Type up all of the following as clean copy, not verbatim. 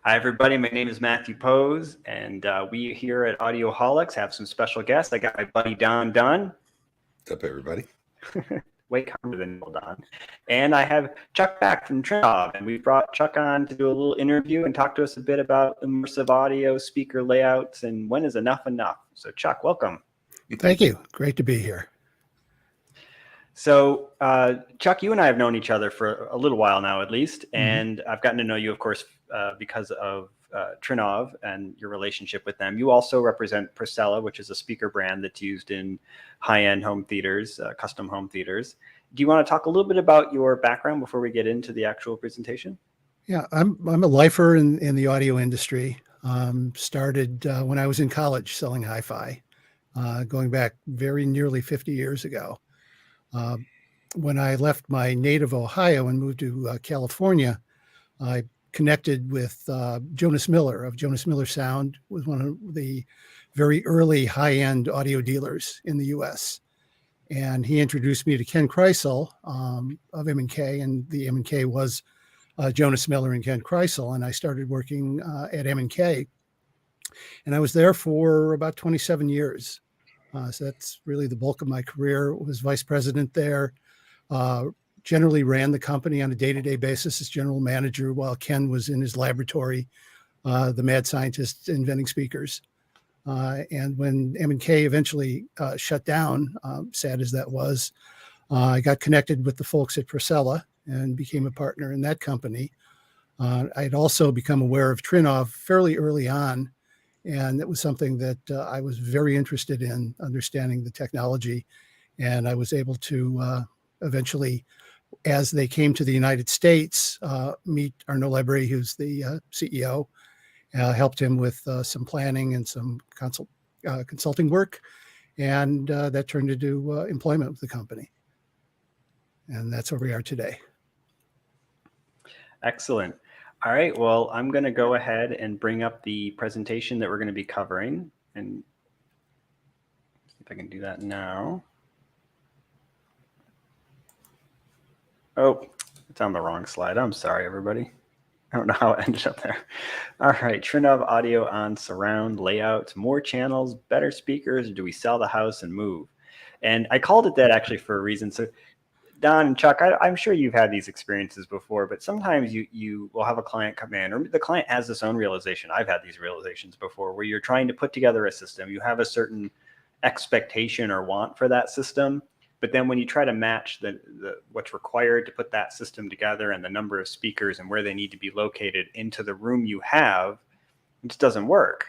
Hi, everybody. My name is Matthew Pose, and we here at Audioholics have some special guests. I got my buddy Don Dunn. What's up, everybody? Way calmer than Don. And I have Chuck back from Trinnov, and we brought Chuck on to do a little interview and talk to us a bit about immersive audio, speaker layouts, and when is enough enough. So, Chuck, welcome. Thank you. Great to be here. So, Chuck, you and I have known each other for a little while now, at least, and I've gotten to know you, of course, because of Trinnov and your relationship with them. You also represent Priscilla, which is a speaker brand that's used in high-end home theaters, custom home theaters. Do you want to talk a little bit about your background before we get into the actual presentation? Yeah, I'm a lifer in the audio industry. Started when I was in college selling hi-fi, going back very nearly 50 years ago. When I left my native Ohio and moved to California, I connected with Jonas Miller of Jonas Miller Sound, was one of the very early high-end audio dealers in the U.S. And he introduced me to Ken Kreisel of M&K, and the M&K was Jonas Miller and Ken Kreisel, and I started working at M&K, and I was there for about 27 years. So that's really the bulk of my career. Was vice president there. Generally ran the company on a day-to-day basis as general manager while Ken was in his laboratory, the mad scientist inventing speakers. And when M&K eventually shut down, sad as that was, I got connected with the folks at Priscilla and became a partner in that company. I'd also become aware of Trinnov fairly early on, and it was something that I was very interested in understanding the technology. And I was able to eventually, as they came to the United States, meet Arnaud Labrie, who's the CEO, helped him with some planning and some consulting work. And that turned into employment with the company. And that's where we are today. Excellent. All right, well, I'm going to go ahead and bring up the presentation that we're going to be covering and see if I can do that now. Oh, it's on the wrong slide. I'm sorry, everybody. I don't know how it ended up there. All right, Trinnov audio on surround layouts, more channels, better speakers, or do we sell the house and move? And I called it that actually for a reason. So Don and Chuck, I'm sure you've had these experiences before, but sometimes you will have a client come in, or the client has this own realization. I've had these realizations before where you're trying to put together a system. You have a certain expectation or want for that system, but then when you try to match what's required to put that system together and the number of speakers and where they need to be located into the room you have, it just doesn't work.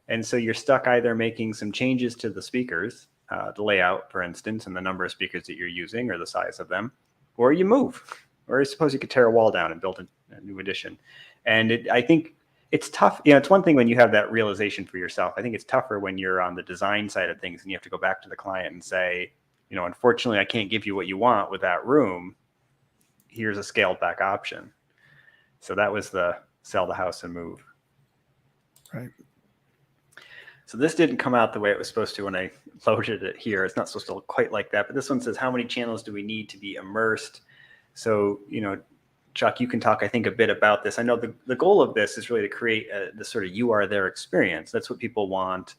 And so you're stuck either making some changes to the speakers, the layout, for instance, and the number of speakers that you're using or the size of them, or you move, or suppose you could tear a wall down and build a new addition. And I think it's tough. You know, it's one thing when you have that realization for yourself. I think it's tougher when you're on the design side of things and you have to go back to the client and say, you know, unfortunately, I can't give you what you want with that room. Here's a scaled back option. So that was the sell the house and move. Right. So this didn't come out the way it was supposed to when I loaded it here. It's not supposed to look quite like that, but this one says, how many channels do we need to be immersed? So, you know, Chuck, you can talk, I think, a bit about this. I know the goal of this is really to create the sort of you are there experience. That's what people want,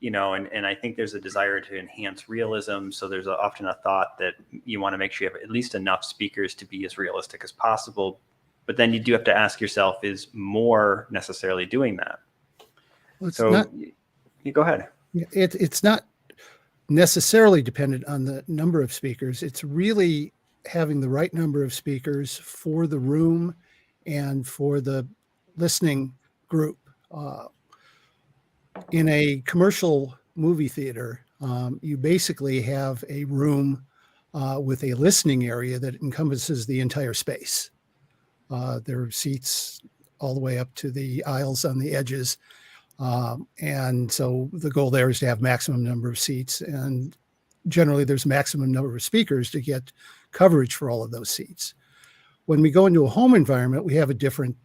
you know, and I think there's a desire to enhance realism. So there's often a thought that you want to make sure you have at least enough speakers to be as realistic as possible. But then you do have to ask yourself, is more necessarily doing that? Well, so you go ahead. It's not necessarily dependent on the number of speakers. It's really having the right number of speakers for the room and for the listening group. In a commercial movie theater, you basically have a room with a listening area that encompasses the entire space. There are seats all the way up to the aisles on the edges. And so the goal there is to have maximum number of seats, and generally there's maximum number of speakers to get coverage for all of those seats. When we go into a home environment, we have a different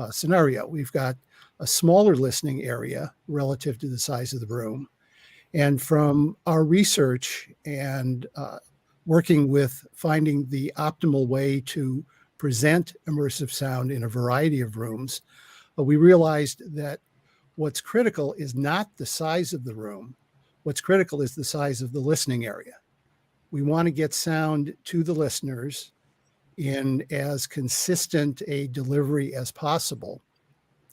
scenario. We've got a smaller listening area relative to the size of the room. And from our research and working with finding the optimal way to present immersive sound in a variety of rooms, But we realized that what's critical is not the size of the room. What's critical is the size of the listening area. We want to get sound to the listeners in as consistent a delivery as possible.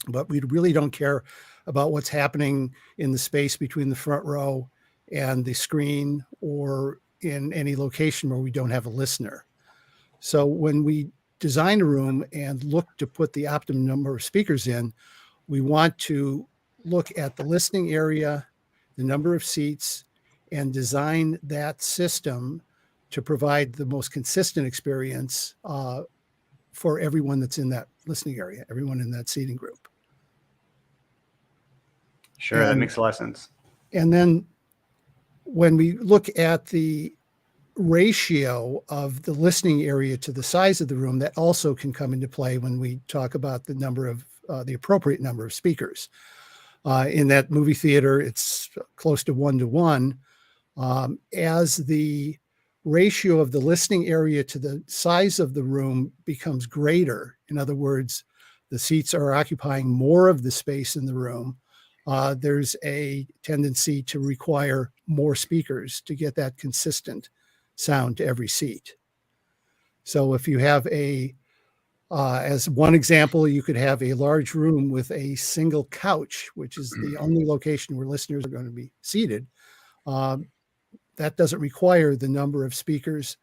But we really don't care about what's happening in the space between the front row and the screen or in any location where we don't have a listener. So when we design a room and look to put the optimum number of speakers in, we want to look at the listening area, the number of seats, and design that system to provide the most consistent experience for everyone that's in that listening area, everyone in that seating group. Sure, that makes a lot of sense. And then when we look at the ratio of the listening area to the size of the room, that also can come into play when we talk about the number of the appropriate number of speakers. In that movie theater, it's close to 1-to-1. As the ratio of the listening area to the size of the room becomes greater, in other words, the seats are occupying more of the space in the room, there's a tendency to require more speakers to get that consistent sound to every seat. So if you have as one example, you could have a large room with a single couch, which is the only location where listeners are going to be seated. That doesn't require the number of speakers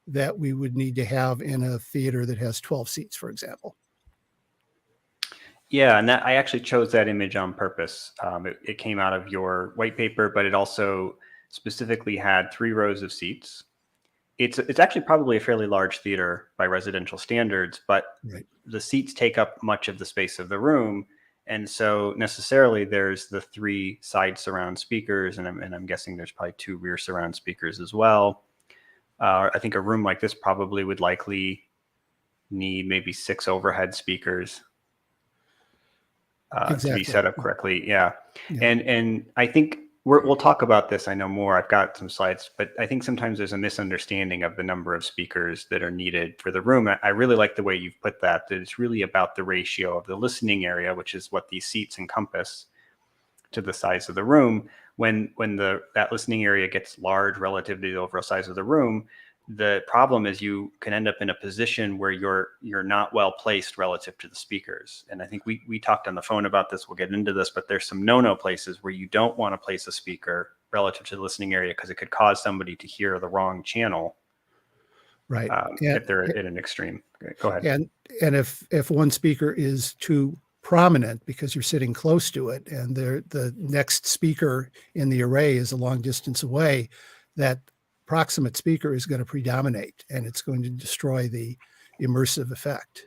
that we would need to have in a theater that has 12 seats, for example. Yeah, and I actually chose that image on purpose. It came out of your white paper, but it also specifically had 3 rows of seats. It's actually probably a fairly large theater by residential standards, but Right. the seats take up much of the space of the room. And so necessarily there's the 3 side surround speakers, and I'm guessing there's probably 2 rear surround speakers as well. I think a room like this probably would likely need maybe 6 overhead speakers Exactly. to be set up correctly. Yeah. Yeah. And I think we'll talk about this. I know more. I've got some slides, but I think sometimes there's a misunderstanding of the number of speakers that are needed for the room. I really like the way you've put that it's really about the ratio of the listening area, which is what these seats encompass, to the size of the room. When that listening area gets large relative to the overall size of the room, the problem is you can end up in a position where you're not well placed relative to the speakers. And I think we talked on the phone about this. We'll get into this, but there's some no-no places where you don't want to place a speaker relative to the listening area because it could cause somebody to hear the wrong channel. Right. If they're at an extreme. Okay, go ahead. And if one speaker is too prominent because you're sitting close to it and the next speaker in the array is a long distance away, that proximate speaker is going to predominate and it's going to destroy the immersive effect.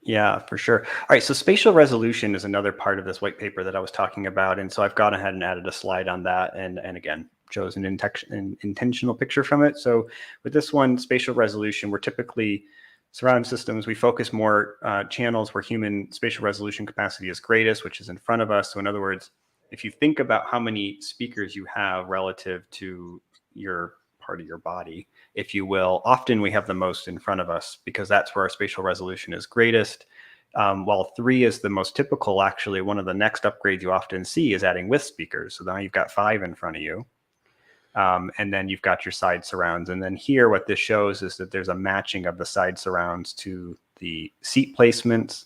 Yeah, for sure. All right. So spatial resolution is another part of this white paper that I was talking about. And so I've gone ahead and added a slide on that. And again, chose an intentional picture from it. So with this one, spatial resolution, we're typically surround systems. We focus more channels where human spatial resolution capacity is greatest, which is in front of us. So in other words, if you think about how many speakers you have relative to your part of your body, if you will, often we have the most in front of us because that's where our spatial resolution is greatest. While 3 is the most typical, actually, one of the next upgrades you often see is adding with speakers. So now you've got 5 in front of you. And then you've got your side surrounds. And then here, what this shows is that there's a matching of the side surrounds to the seat placements.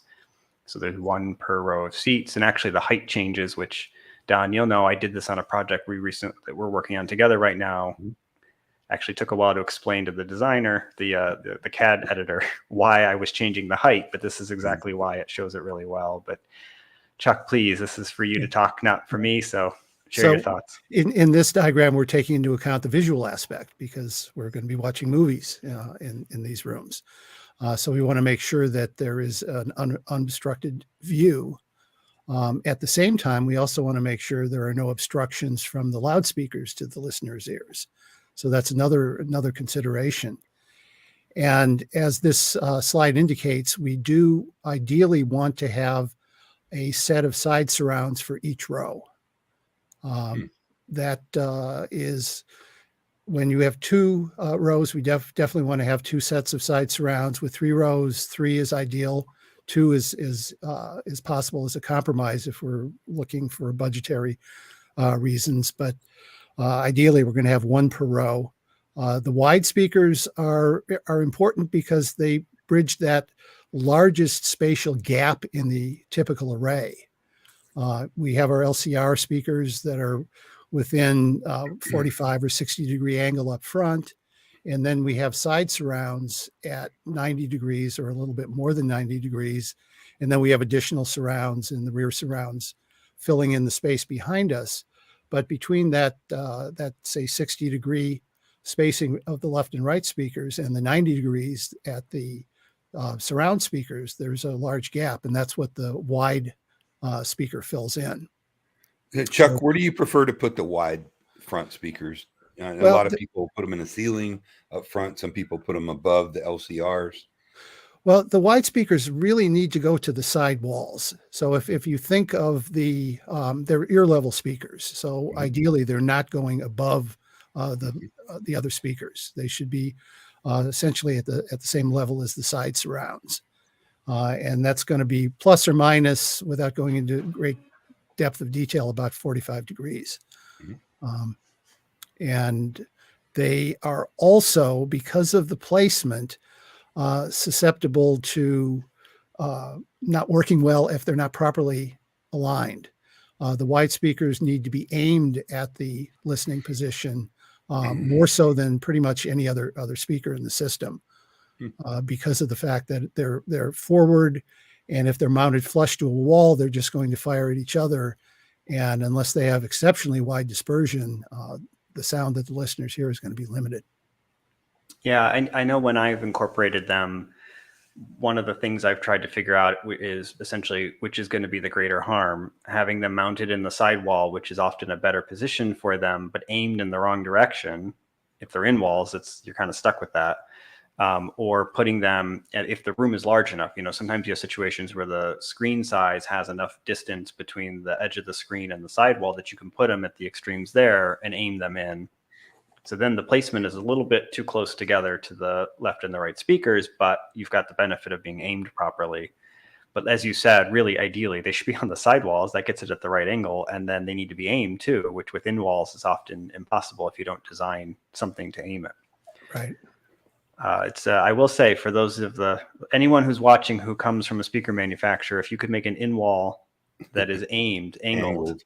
So there's 1 per row of seats. And actually the height changes, which Don, you'll know, I did this on a project that we're working on together right now. Actually took a while to explain to the designer, the CAD editor, why I was changing the height, but this is exactly why. It shows it really well. But Chuck, please, this is for you to talk, not for me. So share your thoughts. In this diagram, we're taking into account the visual aspect because we're going to be watching movies in these rooms. So we want to make sure that there is an unobstructed view. At the same time, we also want to make sure there are no obstructions from the loudspeakers to the listener's ears. So that's another consideration. And as this slide indicates, we do ideally want to have a set of side surrounds for each row. That is, when you have 2 rows, we definitely want to have 2 sets of side surrounds. With 3 rows, 3 is ideal. two is possible as a compromise if we're looking for budgetary reasons, but ideally we're going to have one per row. The wide speakers are important because they bridge that largest spatial gap in the typical array. We have our LCR speakers that are within 45 or 60 degree angle up front. And then we have side surrounds at 90 degrees or a little bit more than 90 degrees. And then we have additional surrounds in the rear surrounds filling in the space behind us. But between that say 60 degree spacing of the left and right speakers and the 90 degrees at the surround speakers, there's a large gap. And that's what the wide speaker fills in. Chuck, so, where do you prefer to put the wide front speakers? A lot of people put them in the ceiling up front. Some people put them above the LCRs. Well, the wide speakers really need to go to the side walls. So if you think of they're ear level speakers. So ideally, they're not going above the other speakers. They should be essentially at the same level as the side surrounds. And that's going to be plus or minus, without going into great depth of detail, about 45 degrees. And they are also, because of the placement, susceptible to not working well if they're not properly aligned. The wide speakers need to be aimed at the listening position more so than pretty much any other speaker in the system, because of the fact that they're forward, and if they're mounted flush to a wall, they're just going to fire at each other. And unless they have exceptionally wide dispersion, the sound that the listeners hear is going to be limited. Yeah, I know when I've incorporated them, one of the things I've tried to figure out is essentially which is going to be the greater harm, having them mounted in the sidewall, which is often a better position for them, but aimed in the wrong direction. If they're in walls, you're kind of stuck with that. Or putting them, if the room is large enough, sometimes you have situations where the screen size has enough distance between the edge of the screen and the sidewall that you can put them at the extremes there and aim them in. So then the placement is a little bit too close together to the left and the right speakers, but you've got the benefit of being aimed properly. But as you said, really ideally, they should be on the sidewalls. That gets it at the right angle. And then they need to be aimed too, which within walls is often impossible if you don't design something to aim it. Right. I will say, for those of anyone who's watching who comes from a speaker manufacturer, if you could make an in-wall that is angled,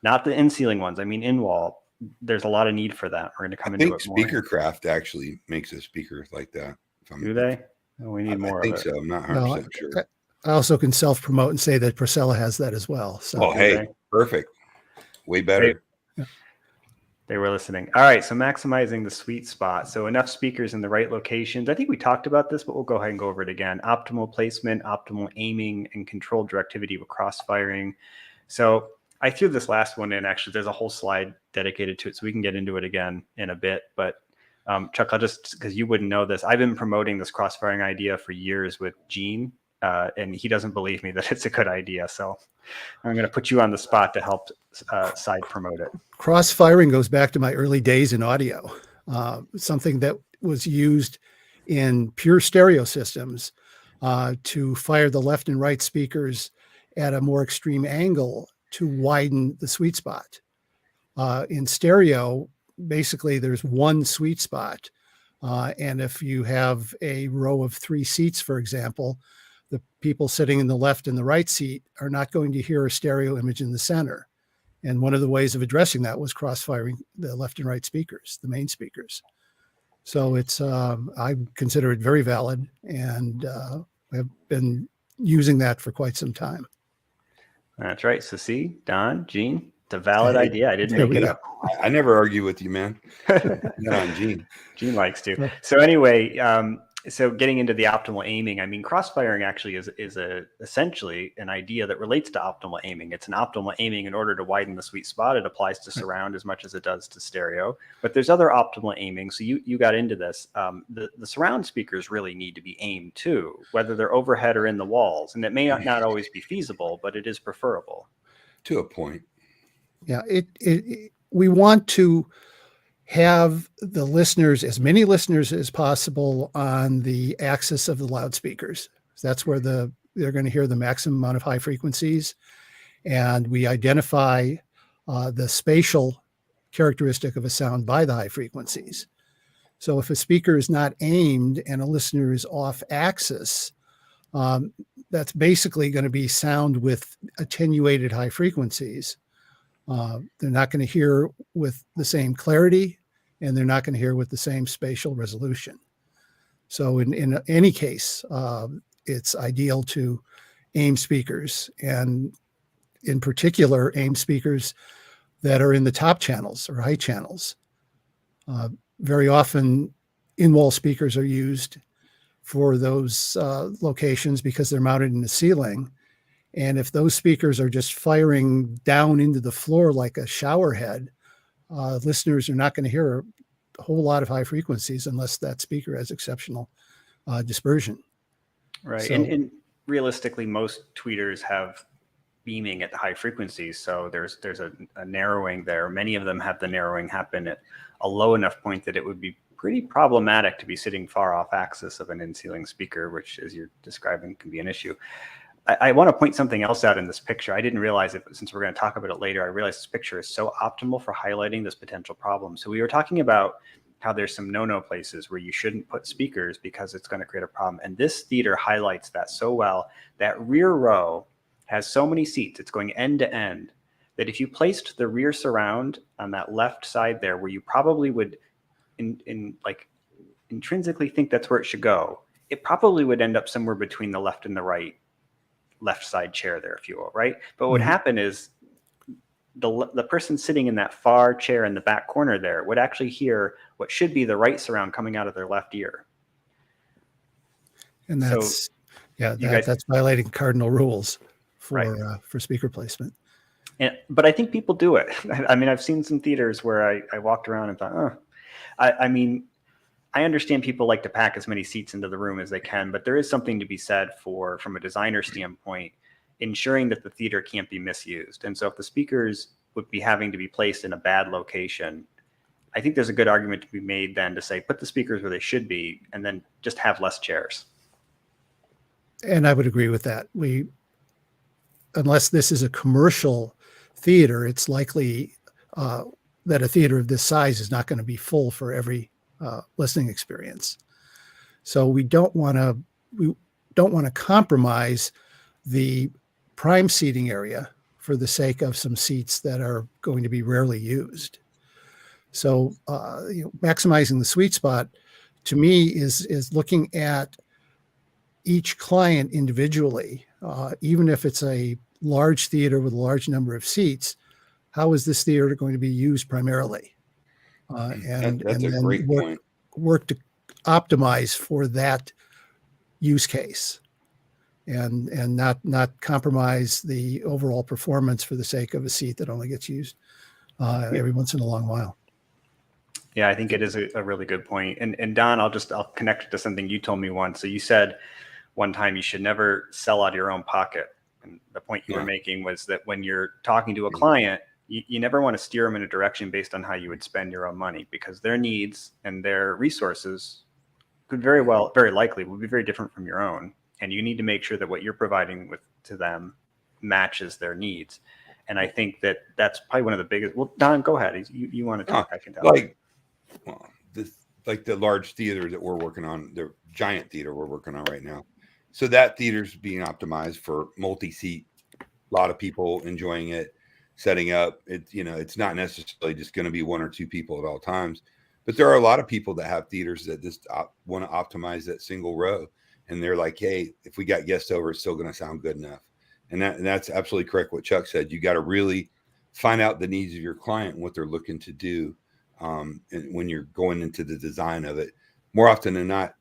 not the in-ceiling ones, I mean in-wall, there's a lot of need for that. We're going to come into it more. Speakercraft actually makes a speaker like that. Do they? Oh, we need more of it. I think so. I'm not 100% sure. I also can self-promote and say that Priscilla has that as well. So. Oh, hey, perfect. Way better. They were listening. All right. So maximizing the sweet spot. So enough speakers in the right locations. I think we talked about this, but we'll go ahead and go over it again. Optimal placement, optimal aiming, and controlled directivity with cross-firing. So I threw this last one in. Actually, there's a whole slide dedicated to it, so we can get into it again in a bit. But Chuck, I'll just, because you wouldn't know this, I've been promoting this cross-firing idea for years with Gene, and he doesn't believe me that it's a good idea. So I'm going to put you on the spot to help side promote it. Cross-firing goes back to my early days in audio, something that was used in pure stereo systems to fire the left and right speakers at a more extreme angle to widen the sweet spot. In stereo, basically there's one sweet spot. And if you have a row of 3 seats, for example, the people sitting in the left and the right seat are not going to hear a stereo image in the center. And one of the ways of addressing that was cross-firing the left and right speakers, the main speakers. So it's, I consider it very valid, and I've been using that for quite some time. That's right. So see, Don, Gene, it's a valid idea. I didn't make it up. I never argue with you, man. Not Gene. Gene likes to. So anyway, so getting into the optimal aiming, I mean, cross-firing actually is essentially an idea that relates to optimal aiming. It's an optimal aiming in order to widen the sweet spot. It applies to surround as much as it does to stereo. But there's other optimal aiming. So you got into this. The surround speakers really need to be aimed too, whether they're overhead or in the walls. And it may not always be feasible, but it is preferable. To a point. Yeah, we want to have the listeners, as many listeners as possible, on the axis of the loudspeakers. That's where the they're going to hear the maximum amount of high frequencies. And we identify the spatial characteristic of a sound by the high frequencies. So if a speaker is not aimed and a listener is off axis, that's basically going to be sound with attenuated high frequencies. They're not going to hear with the same clarity, and they're not going to hear with the same spatial resolution. So in any case, it's ideal to aim speakers, and in particular, aim speakers that are in the top channels or high channels. Very often, in-wall speakers are used for those locations because they're mounted in the ceiling. And if those speakers are just firing down into the floor like a shower head, listeners are not going to hear a whole lot of high frequencies unless that speaker has exceptional dispersion. Right. So, and realistically, most tweeters have beaming at the high frequencies. So there's a narrowing there. Many of them have the narrowing happen at a low enough point that it would be pretty problematic to be sitting far off axis of an in-ceiling speaker, which, as you're describing, can be an issue. I want to point something else out in this picture. I didn't realize it, but since we're going to talk about it later, I realized this picture is so optimal for highlighting this potential problem. So we were talking about how there's some no-no places where you shouldn't put speakers because it's going to create a problem. And this theater highlights that so well. That rear row has so many seats, it's going end to end, that if you placed the rear surround on that left side there, where you probably would intrinsically think that's where it should go, it probably would end up somewhere between the left and the right left side chair there, if you will, right? But what would happen is the person sitting in that far chair in the back corner there would actually hear what should be the right surround coming out of their left ear. And that's, that's violating cardinal rules for speaker placement. But I think people do it. I mean, I've seen some theaters where I walked around and thought, I mean, I understand people like to pack as many seats into the room as they can, but there is something to be said for, from a designer standpoint, ensuring that the theater can't be misused. And so if the speakers would be having to be placed in a bad location, I think there's a good argument to be made then to say, put the speakers where they should be and then just have less chairs. And I would agree with that. Unless this is a commercial theater, it's likely that a theater of this size is not going to be full for every listening experience. So we don't want to compromise the prime seating area for the sake of some seats that are going to be rarely used. So maximizing the sweet spot to me is looking at each client individually, even if it's a large theater with a large number of seats. How is this theater going to be used primarily? That's a great point. Work to optimize for that use case, and not compromise the overall performance for the sake of a seat that only gets used every once in a long while. Yeah, I think it is a really good point. And Don, I'll connect it to something you told me once. So you said one time you should never sell out of your own pocket. And the point you were making was that when you're talking to a client, you never want to steer them in a direction based on how you would spend your own money, because their needs and their resources could very likely will be very different from your own. And you need to make sure that what you're providing to them matches their needs. And I think that that's probably one of the biggest. Well, Don, go ahead. You want to talk? I can tell. Like the large theater that we're working on, the giant theater we're working on right now. So that theater's being optimized for multi-seat, a lot of people enjoying it, setting up. It's not necessarily just going to be one or two people at all times, but there are a lot of people that have theaters that just want to optimize that single row. And they're like, hey, if we got guests over, it's still going to sound good enough. And that's absolutely correct what Chuck said. You got to really find out the needs of your client and what they're looking to do. And when you're going into the design of it, more often than not,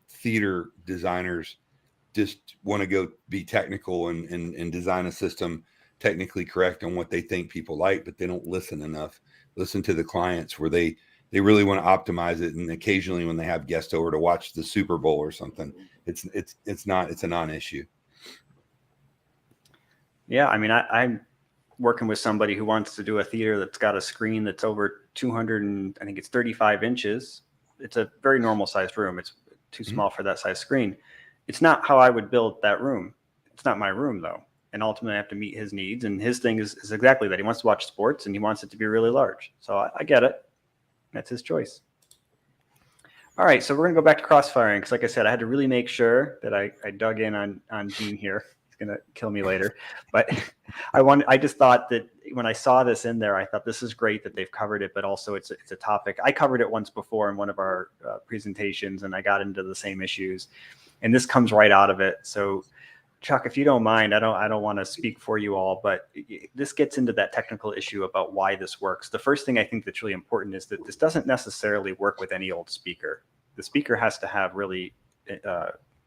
theater designers just want to go be technical and design a system technically correct on what they think people like, but they don't listen to the clients where they really want to optimize it. And occasionally when they have guests over to watch the Super Bowl or something, it's a non-issue. Yeah. I mean, I'm working with somebody who wants to do a theater that's got a screen that's over 200 and I think it's 35 inches. It's a very normal sized room. It's too small for that size screen. It's not how I would build that room. It's not my room though. And ultimately I have to meet his needs. And his thing is exactly that. He wants to watch sports and he wants it to be really large. So I get it. That's his choice. All right, so we're going to go back to crossfiring because, like I said, I had to really make sure that I dug in on Dean here. He's going to kill me later. But I just thought that when I saw this in there, I thought this is great that they've covered it, but also it's a topic. I covered it once before in one of our presentations, and I got into the same issues. And this comes right out of it. So, Chuck, if you don't mind, I don't want to speak for you all, but this gets into that technical issue about why this works. The first thing I think that's really important is that this doesn't necessarily work with any old speaker. The speaker has to have really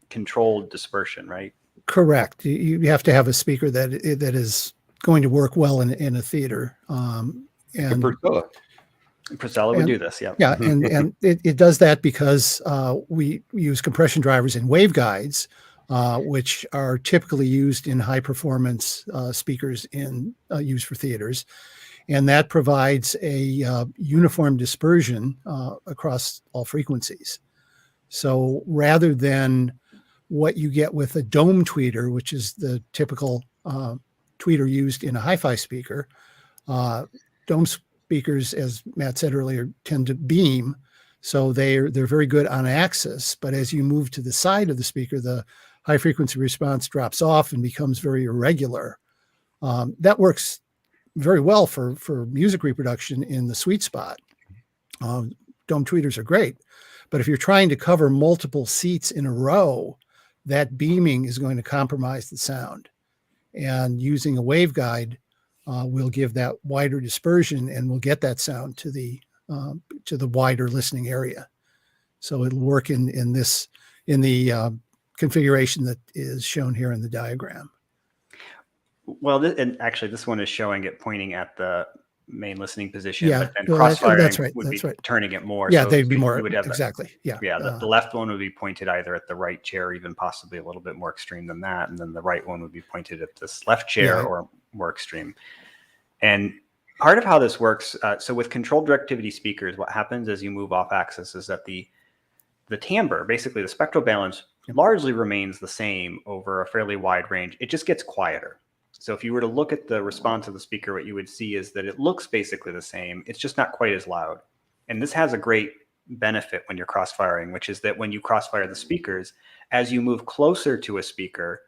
controlled dispersion, right? Correct. You have to have a speaker that is going to work well in a theater. And Priscilla would do this, yeah. Yeah, and it does that because we use compression drivers in waveguides, which are typically used in high performance speakers used for theaters. And that provides a uniform dispersion across all frequencies. So rather than what you get with a dome tweeter, which is the typical tweeter used in a hi-fi speaker, dome speakers, as Matt said earlier, tend to beam. So they're very good on axis. But as you move to the side of the speaker, the high frequency response drops off and becomes very irregular. That works very well for music reproduction in the sweet spot. Dome tweeters are great. But if you're trying to cover multiple seats in a row, that beaming is going to compromise the sound. And using a waveguide will give that wider dispersion and will get that sound to the wider listening area. So it'll work in the configuration that is shown here in the diagram. Well, and actually this one is showing it pointing at the main listening position, Yeah, but then well, crossfiring would be turning it more. Yeah, so they'd be more, exactly. Yeah. The left one would be pointed either at the right chair, even possibly a little bit more extreme than that. And then the right one would be pointed at this left chair or more extreme. And part of how this works, so with controlled directivity speakers, what happens as you move off axis is that the timbre, basically the spectral balance, largely remains the same over a fairly wide range. It just gets quieter. So if you were to look at the response of the speaker, what you would see is that it looks basically the same. It's just not quite as loud. And this has a great benefit when you're crossfiring, which is that when you crossfire the speakers, as you move closer to a speaker,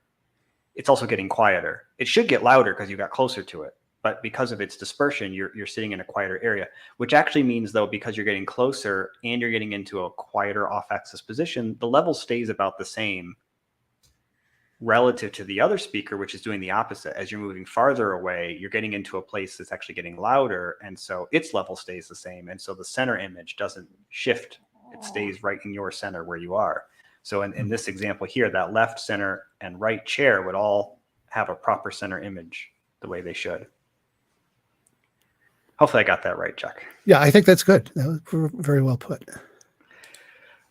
it's also getting quieter. It should get louder because you got closer to it. But because of its dispersion, you're sitting in a quieter area, which actually means, though, because you're getting closer and you're getting into a quieter off-axis position, the level stays about the same relative to the other speaker, which is doing the opposite. As you're moving farther away, you're getting into a place that's actually getting louder, and so its level stays the same. And so the center image doesn't shift. It stays right in your center where you are. So in this example here, that left, center, and right chair would all have a proper center image the way they should. Hopefully I got that right, Chuck. Yeah, I think that's good. That was very well put.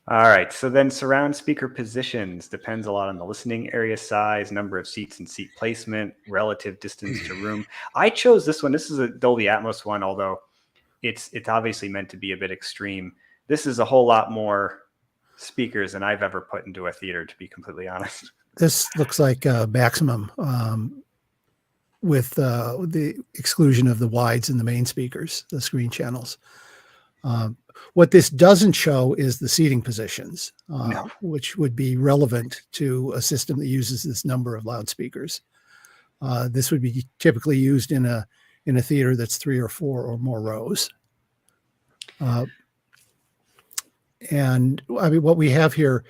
All right, so then surround speaker positions depends a lot on the listening area size, number of seats and seat placement, relative distance to room. I chose this one. This is a Dolby Atmos one, although it's obviously meant to be a bit extreme. This is a whole lot more speakers than I've ever put into a theater, to be completely honest. This looks like maximum with the exclusion of the wides and the main speakers, the screen channels. What this doesn't show is the seating positions, which would be relevant to a system that uses this number of loudspeakers. This would be typically used in a theater that's 3 or 4 or more rows. And I mean, what we have here,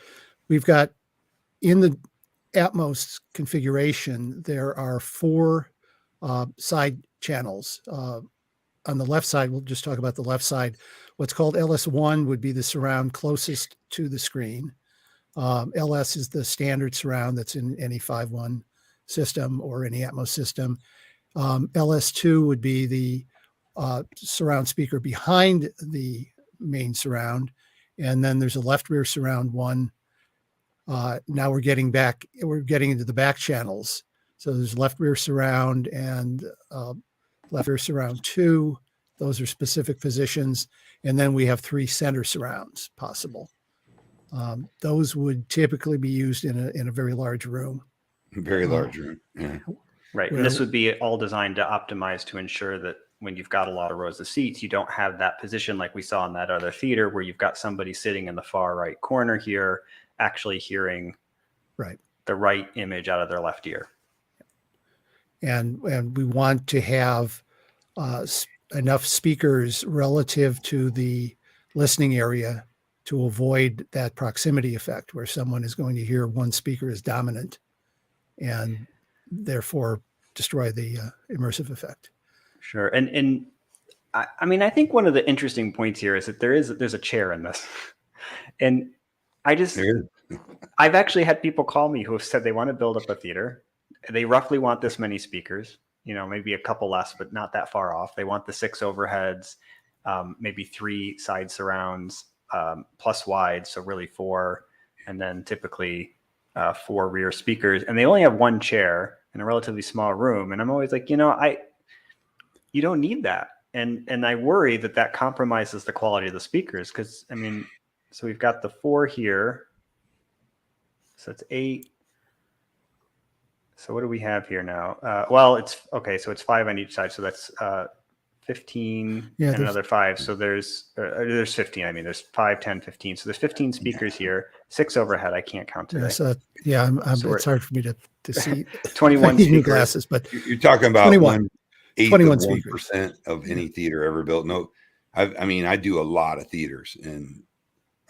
we've got in the Atmos configuration, there are 4 side channels. On the left side, we'll just talk about the left side. What's called LS1 would be the surround closest to the screen. LS is the standard surround that's in any 5.1 system or any Atmos system. LS2 would be the surround speaker behind the main surround. And then there's a left rear surround 1. Now we're getting into the back channels. So there's left rear surround and left rear surround 2. Those are specific positions. And then we have 3 center surrounds possible. Those would typically be used in a very large room. Very large room. Yeah. Right. And this would be all designed to optimize to ensure that when you've got a lot of rows of seats, you don't have that position like we saw in that other theater where you've got somebody sitting in the far right corner here, actually hearing the right image out of their left ear. And we want to have enough speakers relative to the listening area to avoid that proximity effect where someone is going to hear one speaker as dominant and therefore destroy the immersive effect. Sure. And I mean, I think one of the interesting points here is that there's a chair in this. And I've actually had people call me who have said they want to build up a theater. They roughly want this many speakers, maybe a couple less, but not that far off. They want the 6 overheads, maybe 3 side surrounds, plus wide. So really 4, and then typically 4 rear speakers. And they only have 1 chair in a relatively small room. And I'm always like, you don't need that. And I worry that compromises the quality of the speakers. Because, I mean, so we've got the 4 here. So it's 8. So what do we have here now? Well, it's okay. So it's 5 on each side. So that's 15 and another 5. So there's 15. I mean, there's 5, 10, 15. So there's 15 speakers here, 6 overhead. I can't count today. Yeah, so it's hard for me to see. 21 speakers. New glasses, but you're talking about 21 speakers of any theater ever built. No, I mean, I do a lot of theaters, and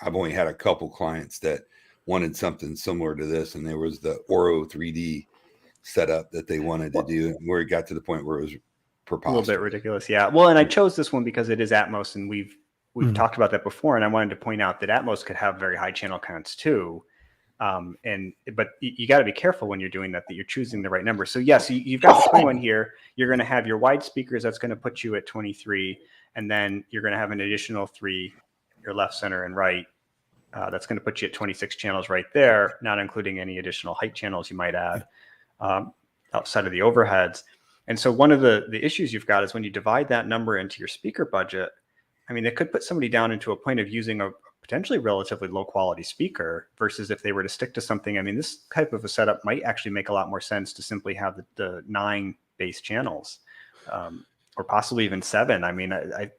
I've only had a couple clients that wanted something similar to this, and there was the Oro 3D setup that they wanted to do, where it got to the point where it was preposterous. A little bit ridiculous, yeah. Well, and I chose this one because it is Atmos, and we've talked about that before, and I wanted to point out that Atmos could have very high channel counts too. But you got to be careful when you're doing that you're choosing the right number. So yes, you've got the 21 here. You're going to have your wide speakers. That's going to put you at 23. And then you're going to have an additional 3, your left, center, and right. That's going to put you at 26 channels right there, not including any additional height channels you might add outside of the overheads. And so one of the issues you've got is when you divide that number into your speaker budget, I mean, it could put somebody down into a point of using a potentially relatively low quality speaker versus if they were to stick to something. I mean, this type of a setup might actually make a lot more sense to simply have the 9 base channels, or possibly even 7. I mean, I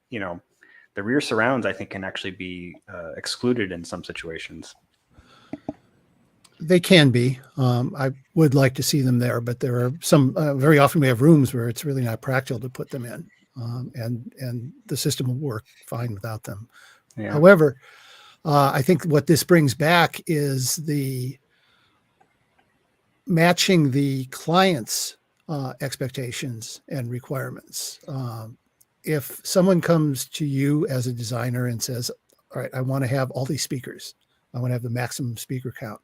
the rear surrounds, I think, can actually be excluded in some situations. They can be. I would like to see them there, but there are some, very often we have rooms where it's really not practical to put them in, and the system will work fine without them. Yeah. However, I think what this brings back is the matching the client's expectations and requirements. If someone comes to you as a designer and says, all right, I want to have all these speakers, I want to have the maximum speaker count,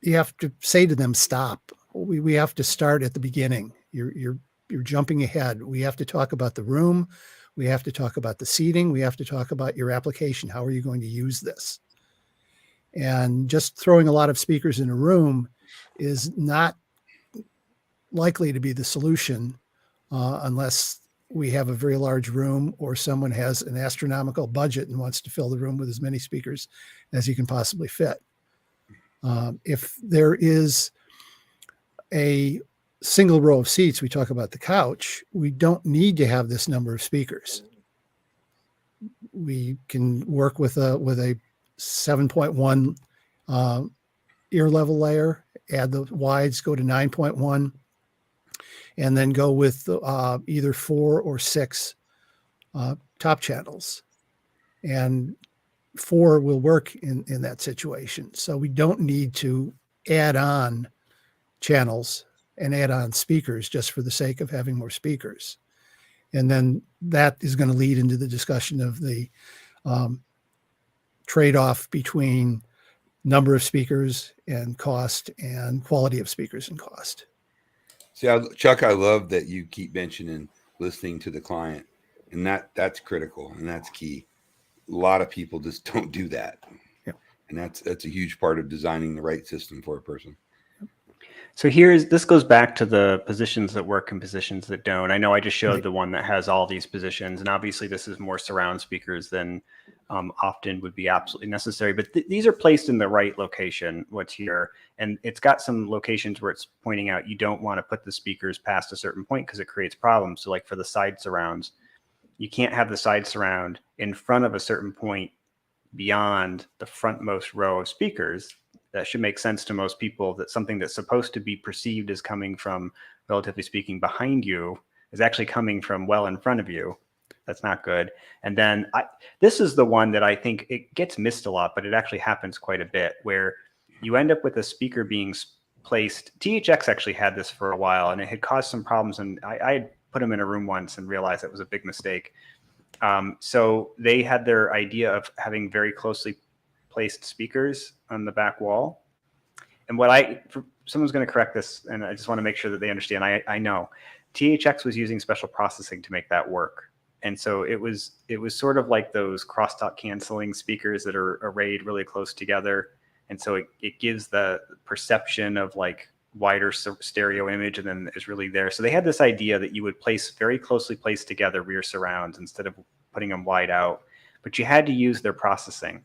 you have to say to them, stop. We have to start at the beginning. You're jumping ahead. We have to talk about the room. We have to talk about the seating. We have to talk about your application. How are you going to use this? And just throwing a lot of speakers in a room is not likely to be the solution unless we have a very large room or someone has an astronomical budget and wants to fill the room with as many speakers as you can possibly fit. If there is a single row of seats, we talk about the couch, we don't need to have this number of speakers. We can work with a 7.1 ear level layer, add the wides, go to 9.1, and then go with either 4 or 6 top channels. And 4 will work in that situation. So we don't need to add on channels and add on speakers just for the sake of having more speakers. And then that is going to lead into the discussion of the trade-off between number of speakers and cost and quality of speakers and cost. See, Chuck, I love that you keep mentioning listening to the client, and that's critical and that's key. A lot of people just don't do that. Yeah. And that's a huge part of designing the right system for a person. So this goes back to the positions that work and positions that don't. I know I just showed the one that has all these positions, and obviously this is more surround speakers than often would be absolutely necessary. But these are placed in the right location, what's here. And it's got some locations where it's pointing out you don't want to put the speakers past a certain point because it creates problems. So like for the side surrounds, you can't have the side surround in front of a certain point beyond the frontmost row of speakers. That should make sense to most people, that something that's supposed to be perceived as coming from, relatively speaking, behind you is actually coming from well in front of you. That's not good. And then this is the one that I think it gets missed a lot, but it actually happens quite a bit, where you end up with a speaker being placed. THX actually had this for a while, and it had caused some problems. And I had put them in a room once and realized it was a big mistake. So they had their idea of having very closely placed speakers on the back wall. And someone's going to correct this, and I just want to make sure that they understand. I know THX was using special processing to make that work. And so it was sort of like those crosstalk canceling speakers that are arrayed really close together. And so it gives the perception of like wider stereo image, and then is really there. So they had this idea that you would place very closely placed together rear surrounds instead of putting them wide out, but you had to use their processing.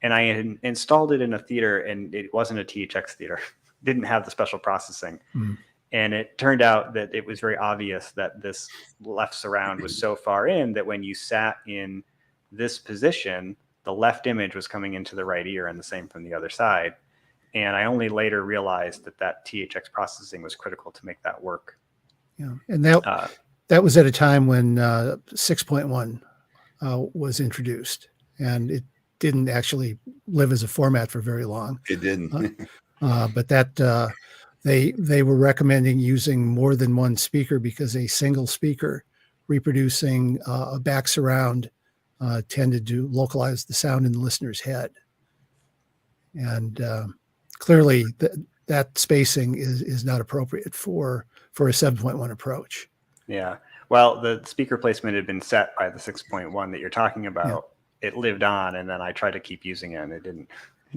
And I had installed it in a theater, and it wasn't a THX theater. It didn't have the special processing. Mm. And it turned out that it was very obvious that this left surround was so far in that when you sat in this position, the left image was coming into the right ear, and the same from the other side. And I only later realized that THX processing was critical to make that work. Yeah, and that was at a time when 6.1 was introduced, and it didn't actually live as a format for very long. It didn't. But that they were recommending using more than one speaker, because a single speaker reproducing a back surround tended to localize the sound in the listener's head. And clearly that spacing is not appropriate for a 7.1 approach. Yeah. Well, the speaker placement had been set by the 6.1 that you're talking about. Yeah. It lived on, and then I tried to keep using it, and it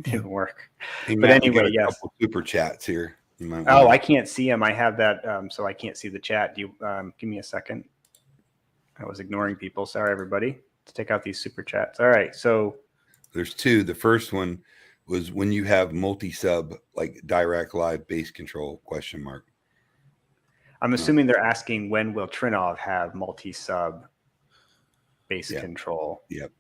didn't work. Hey, but Matt, anyway, got a yes. couple super chats here. I can't see them. I have that, so I can't see the chat. Do you give me a second? I was ignoring people. Sorry, everybody. Let's take out these super chats. All right. So there's two. The first one was when you have multi-sub, like direct live bass control, ? I'm assuming they're asking, when will Trinnov have multi-sub bass control? Yep.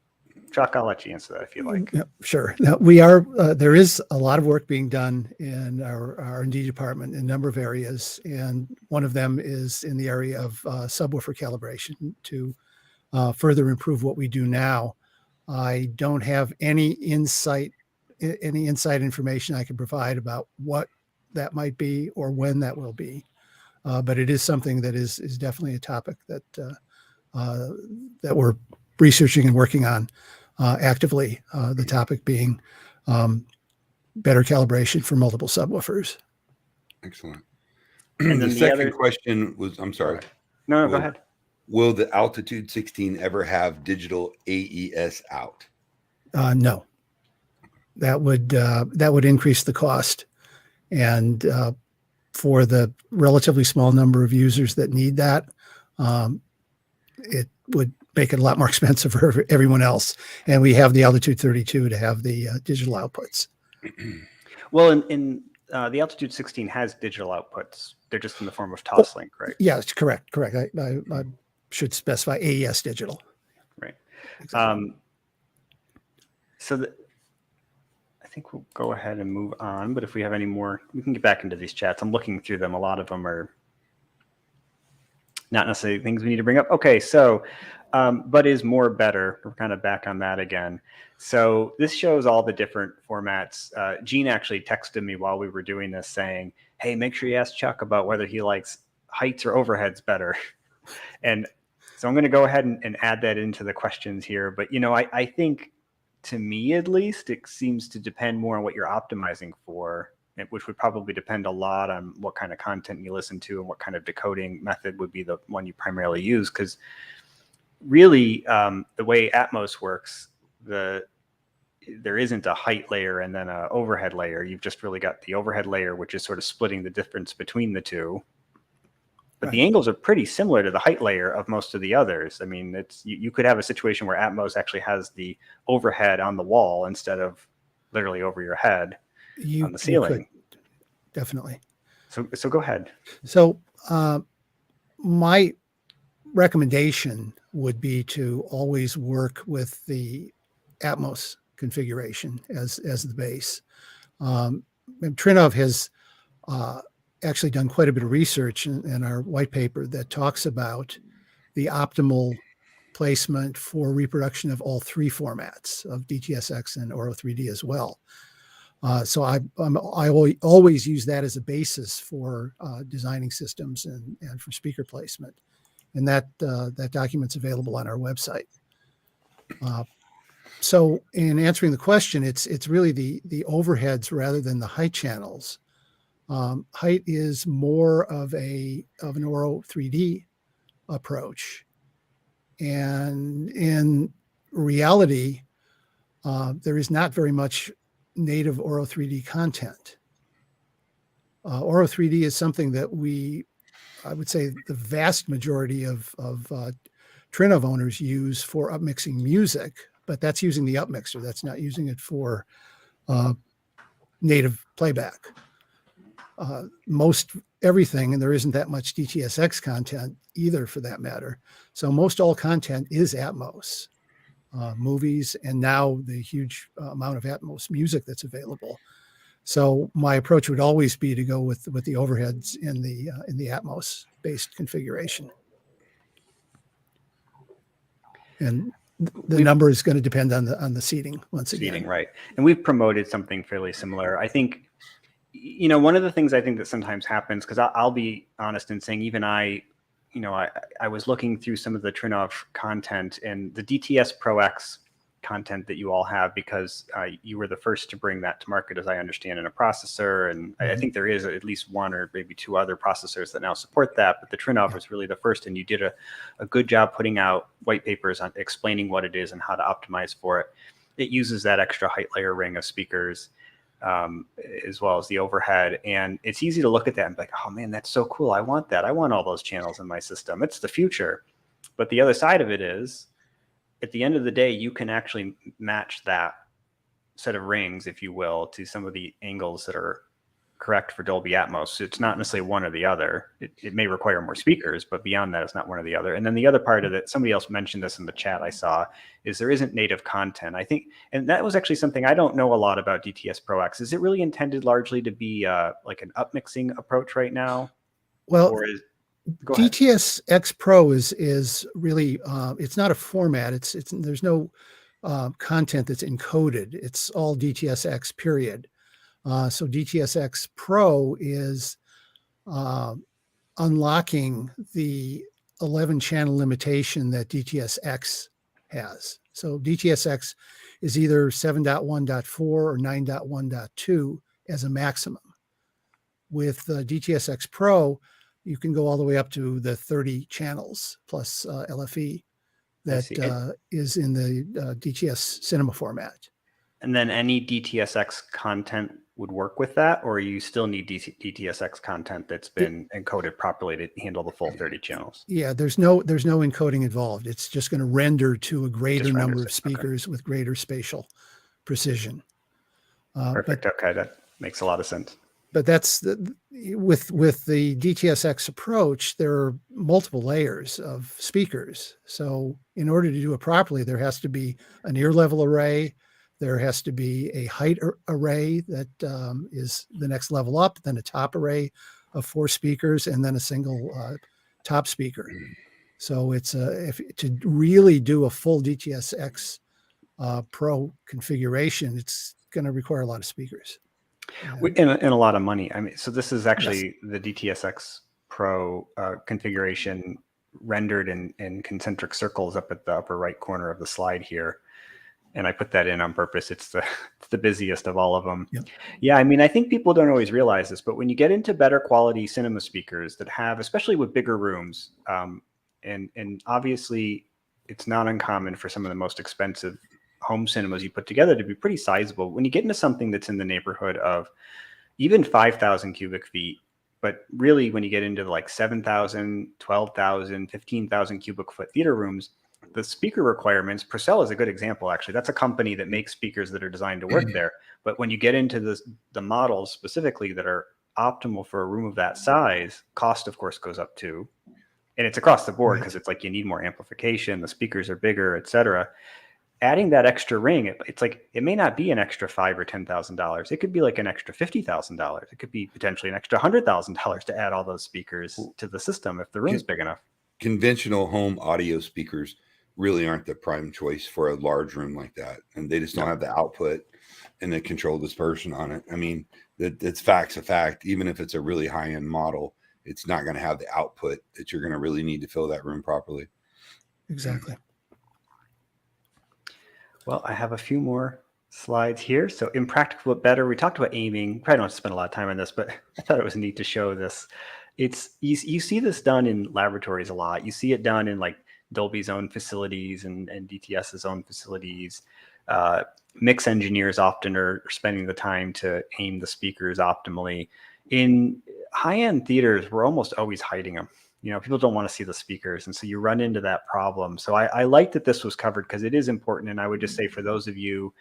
Chuck, I'll let you answer that if you like. Yep, sure. Now, we are there is a lot of work being done in our R&D department in a number of areas, and one of them is in the area of subwoofer calibration to further improve what we do now. I don't have any inside information I can provide about what that might be or when that will be, but it is something that is definitely a topic that we're researching and working on actively, the topic being better calibration for multiple subwoofers. Excellent. And the second question was, I'm sorry. No, go ahead. Will the Altitude 16 ever have digital AES out? No. That would increase the cost. And for the relatively small number of users that need that, it would make it a lot more expensive for everyone else. And we have the Altitude 32 to have the digital outputs. Well, in the Altitude 16 has digital outputs. They're just in the form of Toslink, right? Yeah, it's correct. I should specify AES digital. Right. Exactly. I think we'll go ahead and move on. But if we have any more, we can get back into these chats. I'm looking through them. A lot of them are not necessarily things we need to bring up. Okay, so, but is more better? We're kind of back on that again. So this shows all the different formats. Gene actually texted me while we were doing this saying, hey, make sure you ask Chuck about whether he likes heights or overheads better. And so I'm going to go ahead and add that into the questions here. But, I think, to me at least, it seems to depend more on what you're optimizing for, which would probably depend a lot on what kind of content you listen to and what kind of decoding method would be the one you primarily use. Because really, the way Atmos works, there isn't a height layer and then an overhead layer. You've just really got the overhead layer, which is sort of splitting the difference between the two. but the angles are pretty similar to the height layer of most of the others. I mean, it's you could have a situation where Atmos actually has the overhead on the wall instead of literally over your head on the ceiling. Could, definitely. So go ahead. So my recommendation would be to always work with the Atmos configuration as the base. And Trinhov has actually done quite a bit of research in our white paper that talks about the optimal placement for reproduction of all three formats of DTSX and Oro 3D as well. So I always use that as a basis for designing systems and for speaker placement. And that document's available on our website. So in answering the question, it's really the overheads rather than the height channels. Height is more of an Oro 3D approach. And in reality, there is not very much native Oro 3D content. Oro 3D is something that I would say the vast majority of Trinnov owners use for upmixing music, but that's using the upmixer. That's not using it for native playback. Most everything, and there isn't that much DTSX content either for that matter. So most all content is Atmos, movies, and now the huge amount of Atmos music that's available. So my approach would always be to go with the overheads in the Atmos based configuration. And the number is going to depend on the seating once again. Seating, right. And we've promoted something fairly similar. I think, one of the things I think that sometimes happens, because I'll be honest in saying even I was looking through some of the Trinnov content and the DTS Pro X content that you all have, because you were the first to bring that to market, as I understand, in a processor. And I think there is at least one or maybe two other processors that now support that. But the Trinnov was really the first, and you did a good job putting out white papers on explaining what it is and how to optimize for it. It uses that extra height layer ring of speakers, as well as the overhead. And it's easy to look at that and be like, oh man, that's so cool. I want that. I want all those channels in my system. It's the future. But the other side of it is, at the end of the day, you can actually match that set of rings, if you will, to some of the angles that are correct for Dolby Atmos. So it's not necessarily one or the other. It may require more speakers, but beyond that, it's not one or the other. And then the other part of it, somebody else mentioned this in the chat I saw, is there isn't native content. I think, and that was actually something I don't know a lot about DTS Pro X. Is it really intended largely to be like an upmixing approach right now? Well, or go ahead. DTSX Pro is really it's not a format. It's there's no content that's encoded. It's all DTSX period. So DTSX Pro is unlocking the 11 channel limitation that DTSX has. So DTSX is either 7.1.4 or 9.1.2 as a maximum. With DTSX Pro, you can go all the way up to the 30 channels plus LFE that is in the DTS cinema format. And then any DTSX content would work with that, or you still need DTSX content that's been encoded properly to handle the full 30 channels? Yeah, there's no encoding involved. It's just going to render to a greater number of speakers with greater spatial precision. Perfect. Okay, that makes a lot of sense. But that's with the DTSX approach, there are multiple layers of speakers. So in order to do it properly, there has to be an ear level array. There has to be a height array that is the next level up, then a top array of 4 speakers, and then a single top speaker. So it's to really do a full DTSX Pro configuration, it's going to require a lot of speakers. And a lot of money. I mean, so this is actually the DTSX Pro configuration rendered in concentric circles up at the upper right corner of the slide here. And I put that in on purpose. It's the busiest of all of them. Yep. Yeah, I mean, I think people don't always realize this, but when you get into better quality cinema speakers that have, especially with bigger rooms, and obviously it's not uncommon for some of the most expensive home cinemas you put together to be pretty sizable. When you get into something that's in the neighborhood of even 5,000 cubic feet, But really, when you get into like 7,000, 12,000, 15,000 cubic foot theater rooms, the speaker requirements, Purcell is a good example, actually. That's a company that makes speakers that are designed to work there. But when you get into the models specifically that are optimal for a room of that size, cost, of course, goes up too. And it's across the board because it's like you need more amplification, the speakers are bigger, et cetera. Adding that extra ring, it's like it may not be an extra $5,000 or $10,000. It could be like an extra $50,000. It could be potentially an extra $100,000 to add all those speakers to the system if the room's big enough. Conventional home audio speakers really aren't the prime choice for a large room like that, and they just don't have the output and the control dispersion on it. I mean, that's facts a fact. Even if it's a really high end model, it's not going to have the output that you're going to really need to fill that room properly. Exactly. Well, I have a few more slides here. So Impractical but Better, we talked about aiming. Probably don't have to spend a lot of time on this, but I thought it was neat to show this. It's you see this done in laboratories a lot. You see it done in like Dolby's own facilities and DTS's own facilities. Mix engineers often are spending the time to aim the speakers optimally. In high-end theaters, we're almost always hiding them. You know, people don't want to see the speakers. And so you run into that problem. So I like that this was covered because it is important. And I would just say for those of you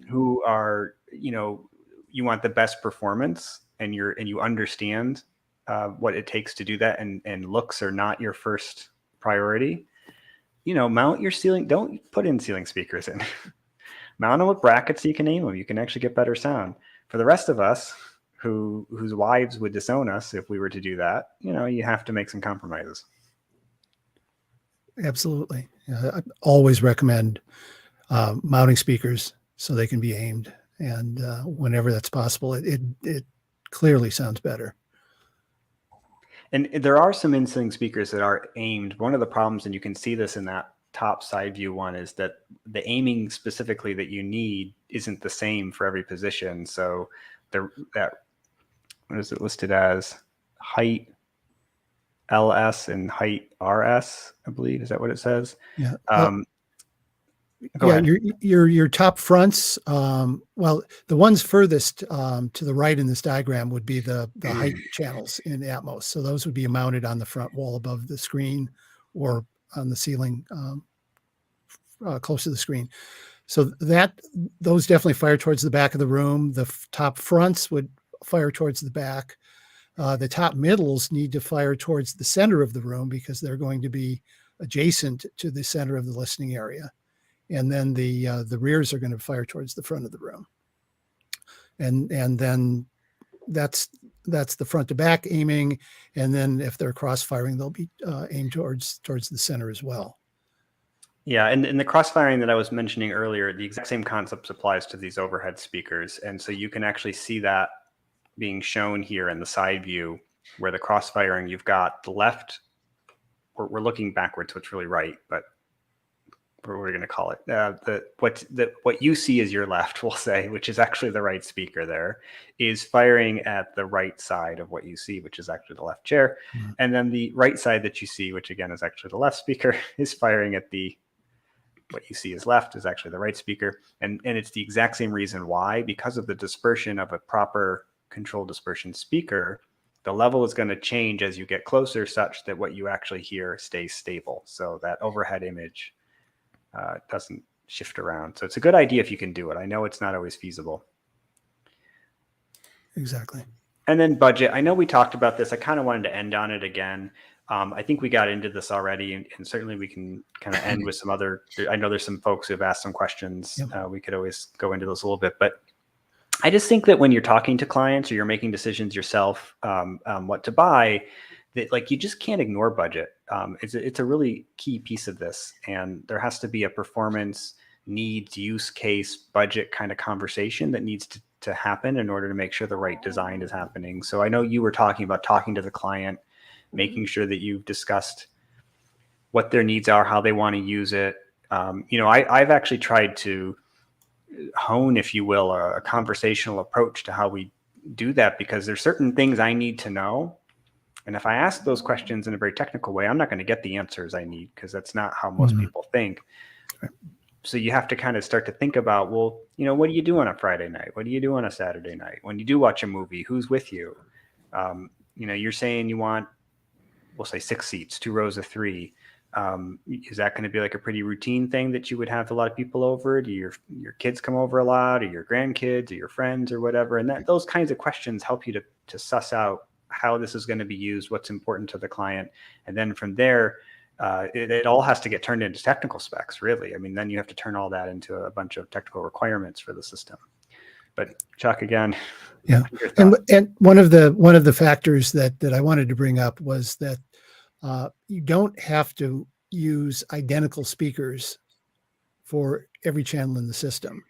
who are, you know, you want the best performance and you understand what it takes to do that, and looks are not your first priority, you know, mount your ceiling. Don't put in ceiling speakers in. Mount them with brackets so you can aim them. You can actually get better sound. For the rest of us, whose wives would disown us if we were to do that, you know, you have to make some compromises. Absolutely. I always recommend mounting speakers so they can be aimed, and whenever that's possible, it clearly sounds better. And there are some in-ceiling speakers that are aimed. One of the problems, and you can see this in that top side view one, is that the aiming specifically that you need isn't the same for every position. So what is it listed as? Height LS and height RS, I believe. Is that what it says? Yeah. Go ahead. Your top fronts. Well, the ones furthest to the right in this diagram would be the height channels in Atmos. So those would be mounted on the front wall above the screen or on the ceiling close to the screen. So those definitely fire towards the back of the room. The top fronts would fire towards the back. The top middles need to fire towards the center of the room because they're going to be adjacent to the center of the listening area. And then the rears are going to fire towards the front of the room. And then that's the front to back aiming. And then if they're cross firing, they'll be aimed towards the center as well. Yeah, and the cross-firing that I was mentioning earlier, the exact same concept applies to these overhead speakers. And so you can actually see that being shown here in the side view where the cross-firing, you've got the left, we're looking backwards, so it's really right, but what we're going to call it, what you see is your left, we'll say, which is actually the right speaker there, is firing at the right side of what you see, which is actually the left chair. Mm-hmm. And then the right side that you see, which again is actually the left speaker, is firing at what you see is left is actually the right speaker. And it's the exact same reason why, because of the dispersion of a proper control dispersion speaker, the level is going to change as you get closer such that what you actually hear stays stable. So that overhead image doesn't shift around. So it's a good idea if you can do it. I know it's not always feasible. Exactly. And then budget. I know we talked about this. I kind of wanted to end on it again. I think we got into this already, and certainly we can kind of end with some other, I know there's some folks who have asked some questions. Yep. We could always go into those a little bit, but I just think that when you're talking to clients or you're making decisions yourself, what to buy, that like you just can't ignore budget. It's a really key piece of this, and there has to be a performance needs, use case, budget kind of conversation that needs to happen in order to make sure the right design is happening. So I know you were talking about talking to the client, making sure that you've discussed what their needs are, how they want to use it. I've actually tried to hone, if you will, a conversational approach to how we do that, because there's certain things I need to know. And if I ask those questions in a very technical way, I'm not going to get the answers I need, because that's not how most people think. So you have to kind of start to think about, well, what do you do on a Friday night? What do you do on a Saturday night? When you do watch a movie, who's with you? you're saying you want, we'll say 6 seats, 2 rows of 3. Is that going to be like a pretty routine thing that you would have a lot of people over? Do your kids come over a lot, or your grandkids, or your friends, or whatever? And those kinds of questions help you to suss out how this is going to be used, what's important to the client, and then from there, it all has to get turned into technical specs, really. I mean, then you have to turn all that into a bunch of technical requirements for the system. But Chuck, again, yeah, and one of the factors that I wanted to bring up was that you don't have to use identical speakers for every channel in the system.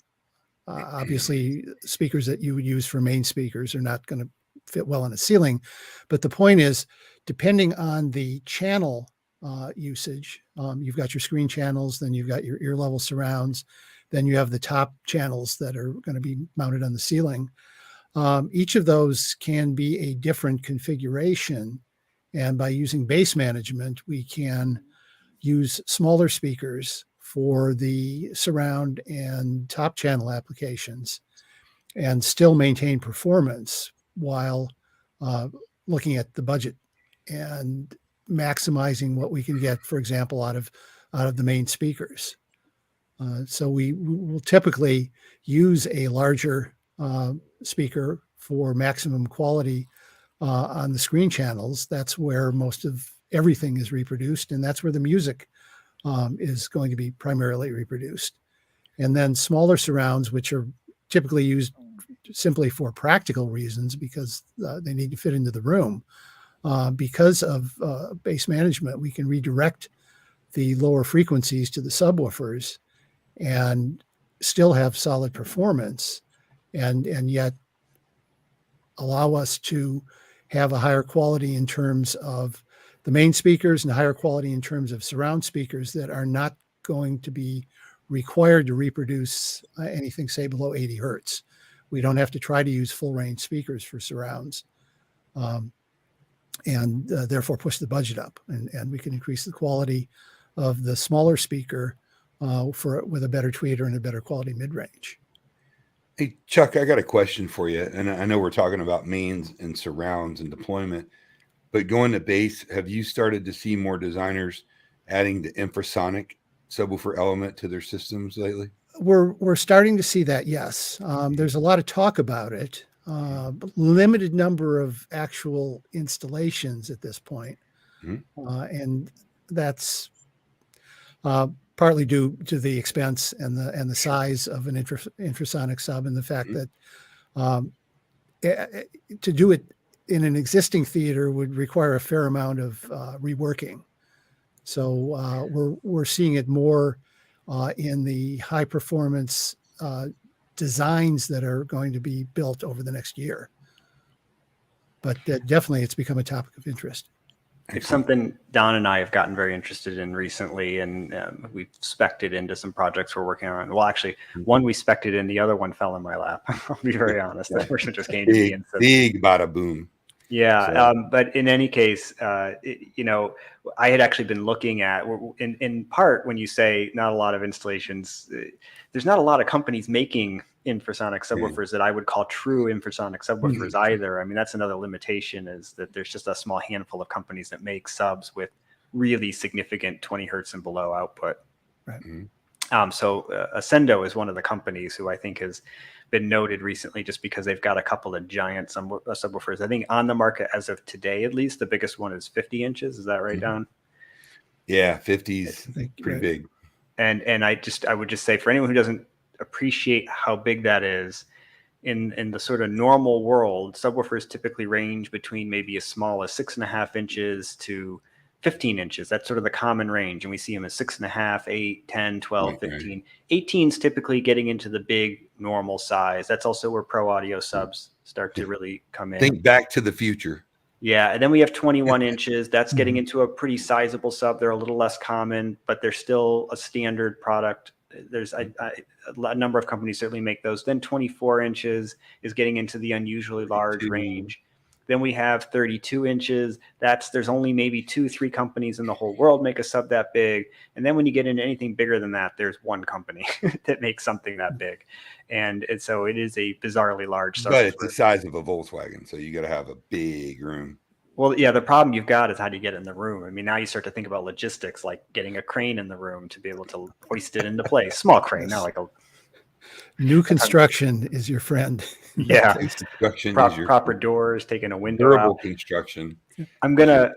Obviously, speakers that you would use for main speakers are not going to fit well on a ceiling. But the point is, depending on the channel usage, you've got your screen channels, then you've got your ear level surrounds, then you have the top channels that are going to be mounted on the ceiling. Each of those can be a different configuration. And by using bass management, we can use smaller speakers for the surround and top channel applications and still maintain performance while looking at the budget and maximizing what we can get, for example, out of the main speakers. So we will typically use a larger speaker for maximum quality on the screen channels. That's where most of everything is reproduced, and that's where the music is going to be primarily reproduced. And then smaller surrounds, which are typically used simply for practical reasons because they need to fit into the room. Because of bass management, we can redirect the lower frequencies to the subwoofers and still have solid performance and yet allow us to have a higher quality in terms of the main speakers and a higher quality in terms of surround speakers that are not going to be required to reproduce anything, say, below 80 hertz. We don't have to try to use full range speakers for surrounds and therefore push the budget up. And we can increase the quality of the smaller speaker with a better tweeter and a better quality mid-range. Hey, Chuck, I got a question for you. And I know we're talking about mains and surrounds and deployment, but going to bass, have you started to see more designers adding the infrasonic subwoofer element to their systems lately? We're starting to see that, yes. There's a lot of talk about it, but limited number of actual installations at this point. And that's partly due to the expense and the size of an infrasonic sub, and the fact that to do it in an existing theater would require a fair amount of reworking. So we're seeing it more in the high performance designs that are going to be built over the next year. But definitely it's become a topic of interest. It's something Don and I have gotten very interested in recently, and we've spec'd it into some projects we're working on. Well, actually, one we spec'd it in, the other one fell in my lap. I'll be very honest. That person just came to me and said, big bada boom. Yeah, but in any case, I had actually been looking at, in part, when you say not a lot of installations, there's not a lot of companies making infrasonic subwoofers that I would call true infrasonic subwoofers either. I mean, that's another limitation, is that there's just a small handful of companies that make subs with really significant 20 hertz and below output. Right. So Ascendo is one of the companies who I think has been noted recently just because they've got a couple of giant subwoofers. I think on the market as of today, at least, the biggest one is 50 inches. Is that right, Don? Yeah, 50's pretty big. And I would just say, for anyone who doesn't appreciate how big that is, in the sort of normal world, subwoofers typically range between maybe as small as 6.5 inches to 15 inches. That's sort of the common range. And we see them as 6.5, 8, 10, 12, 15. 18 is typically getting into the big normal size. That's also where pro audio subs start to really come in. Think Back to the Future. Yeah. And then we have 21 inches. That's getting into a pretty sizable sub. They're a little less common, but they're still a standard product. There's a number of companies certainly make those. Then 24 inches is getting into the unusually large range. Then we have 32 inches. There's only maybe 2-3 companies in the whole world make a sub that big. And then when you get into anything bigger than that, there's one company that makes something that big. And so it is a bizarrely large sub. But it's the size of a Volkswagen, so you got to have a big room. Well, yeah, the problem you've got is how do you get it in the room? I mean, now you start to think about logistics, like getting a crane in the room to be able to hoist it into place. Small crane, not like a New construction is your friend. yeah, Construction is your proper doors, taking a window durable out. construction. I'm gonna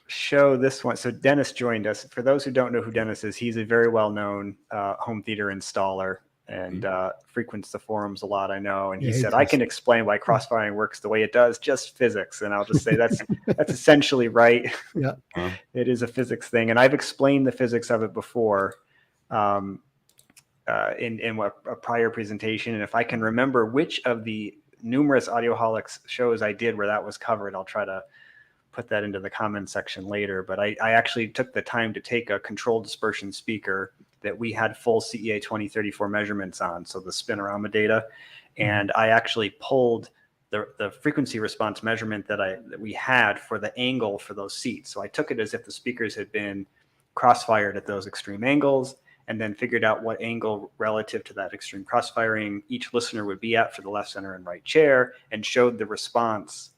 show this one. So Dennis joined us. For those who don't know who Dennis is, he's a very well-known home theater installer and frequents the forums a lot, I know. And he said, I can explain why cross-firing works the way it does, just physics. And I'll just say that's essentially right. Yeah. It is a physics thing. And I've explained the physics of it before in a prior presentation. And if I can remember which of the numerous Audioholics shows I did where that was covered, I'll try to put that into the comments section later. But I actually took the time to take a controlled dispersion speaker that we had full CEA 2034 measurements on, so the spinorama data, and I actually pulled the frequency response measurement that we had for the angle for those seats. So I took it as if the speakers had been crossfired at those extreme angles, and then figured out what angle relative to that extreme crossfiring each listener would be at for the left, center, and right chair, and showed the response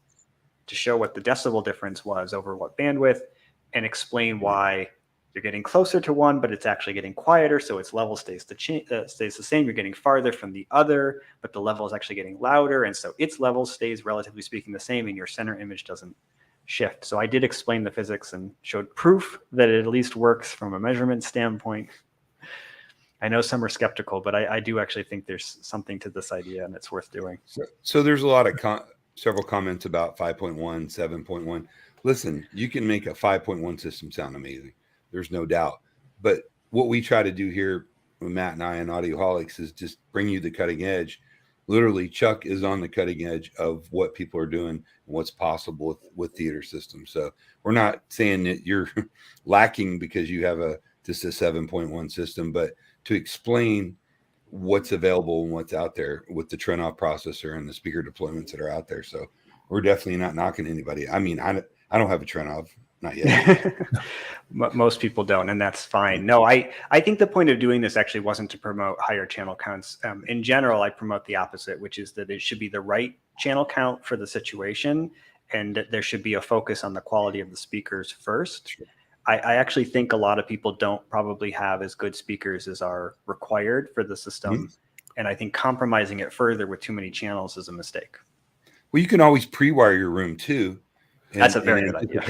to show what the decibel difference was over what bandwidth, and explain why you're getting closer to one, but it's actually getting quieter, so its level stays the same. You're getting farther from the other, but the level is actually getting louder, and so its level stays, relatively speaking, the same, and your center image doesn't shift. So I did explain the physics and showed proof that it at least works from a measurement standpoint. I know some are skeptical, but I do actually think there's something to this idea, and it's worth doing. So there's a lot of several comments about 5.1, 7.1. Listen, you can make a 5.1 system sound amazing. There's no doubt. But what we try to do here with Matt and I and Audioholics is just bring you the cutting edge. Literally, Chuck is on the cutting edge of what people are doing and what's possible with theater systems. So we're not saying that you're lacking because you have just a 7.1 system, but to explain what's available and what's out there with the Trinhov processor and the speaker deployments that are out there. So we're definitely not knocking anybody. I mean, I don't have a Trinhov, not yet. Most people don't, and that's fine. No, I think the point of doing this actually wasn't to promote higher channel counts. In general, I promote the opposite, which is that it should be the right channel count for the situation, and that there should be a focus on the quality of the speakers first. Sure. I actually think a lot of people don't probably have as good speakers as are required for the system. And I think compromising it further with too many channels is a mistake. Well, you can always pre-wire your room too. That's a very good idea.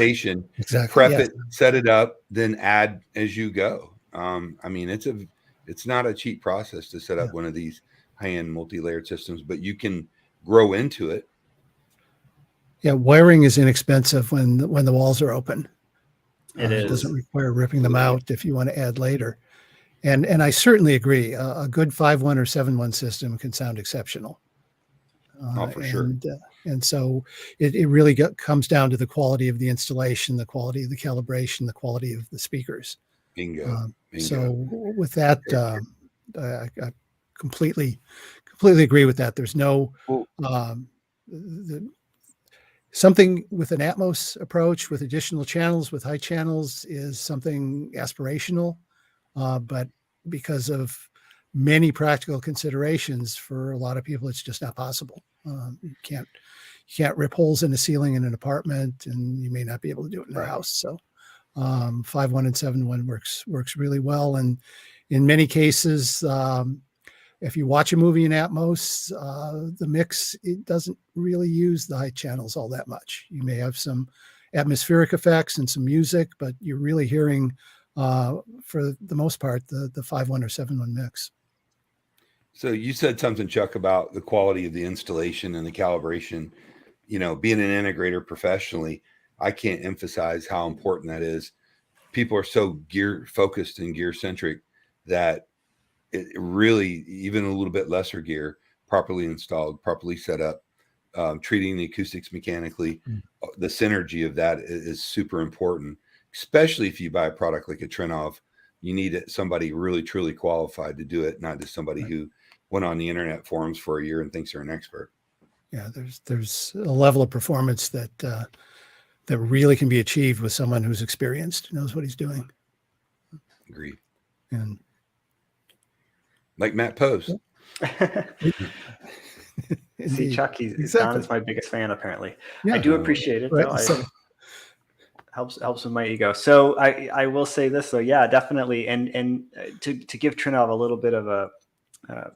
Exactly. Prep it, set it up, then add as you go. I mean, it's not a cheap process to set up one of these high-end multi-layered systems, but you can grow into it. Yeah, wiring is inexpensive when the walls are open. It doesn't require ripping them out if you want to add later. And I certainly agree. A good 5.1 or 7.1 system can sound exceptional. For sure. And so it really comes down to the quality of the installation, the quality of the calibration, the quality of the speakers. Bingo. So with that, I completely agree with that. There's no something with an Atmos approach with additional channels, with high channels, is something aspirational, but because of many practical considerations, for a lot of people, it's just not possible. You can't rip holes in the ceiling in an apartment, and you may not be able to do it in a house. So 5.1 and 7.1 works really well, and in many cases, if you watch a movie in Atmos, the mix, it doesn't really use the high channels all that much. You may have some atmospheric effects and some music, but you're really hearing, for the most part, the 5.1 or 7.1 mix. So you said something, Chuck, about the quality of the installation and the calibration. You know, being an integrator professionally, I can't emphasize how important that is. People are so gear focused and gear centric that it really, even a little bit lesser gear, properly installed, properly set up, treating the acoustics mechanically, the synergy of that is super important, especially if you buy a product like a Trinnov. You need somebody really, truly qualified to do it, not just somebody who went on the internet forums for a year and thinks they're an expert. Yeah, there's a level of performance that really can be achieved with someone who's experienced, knows what he's doing. Agreed. And like Matt Post. See, Indeed. Chuck, Don Exactly. is my biggest fan, apparently. Yeah. I do appreciate it, Right. though. So, Helps with my ego. So I will say this, though. Yeah, definitely. And to give Trinov a little bit of a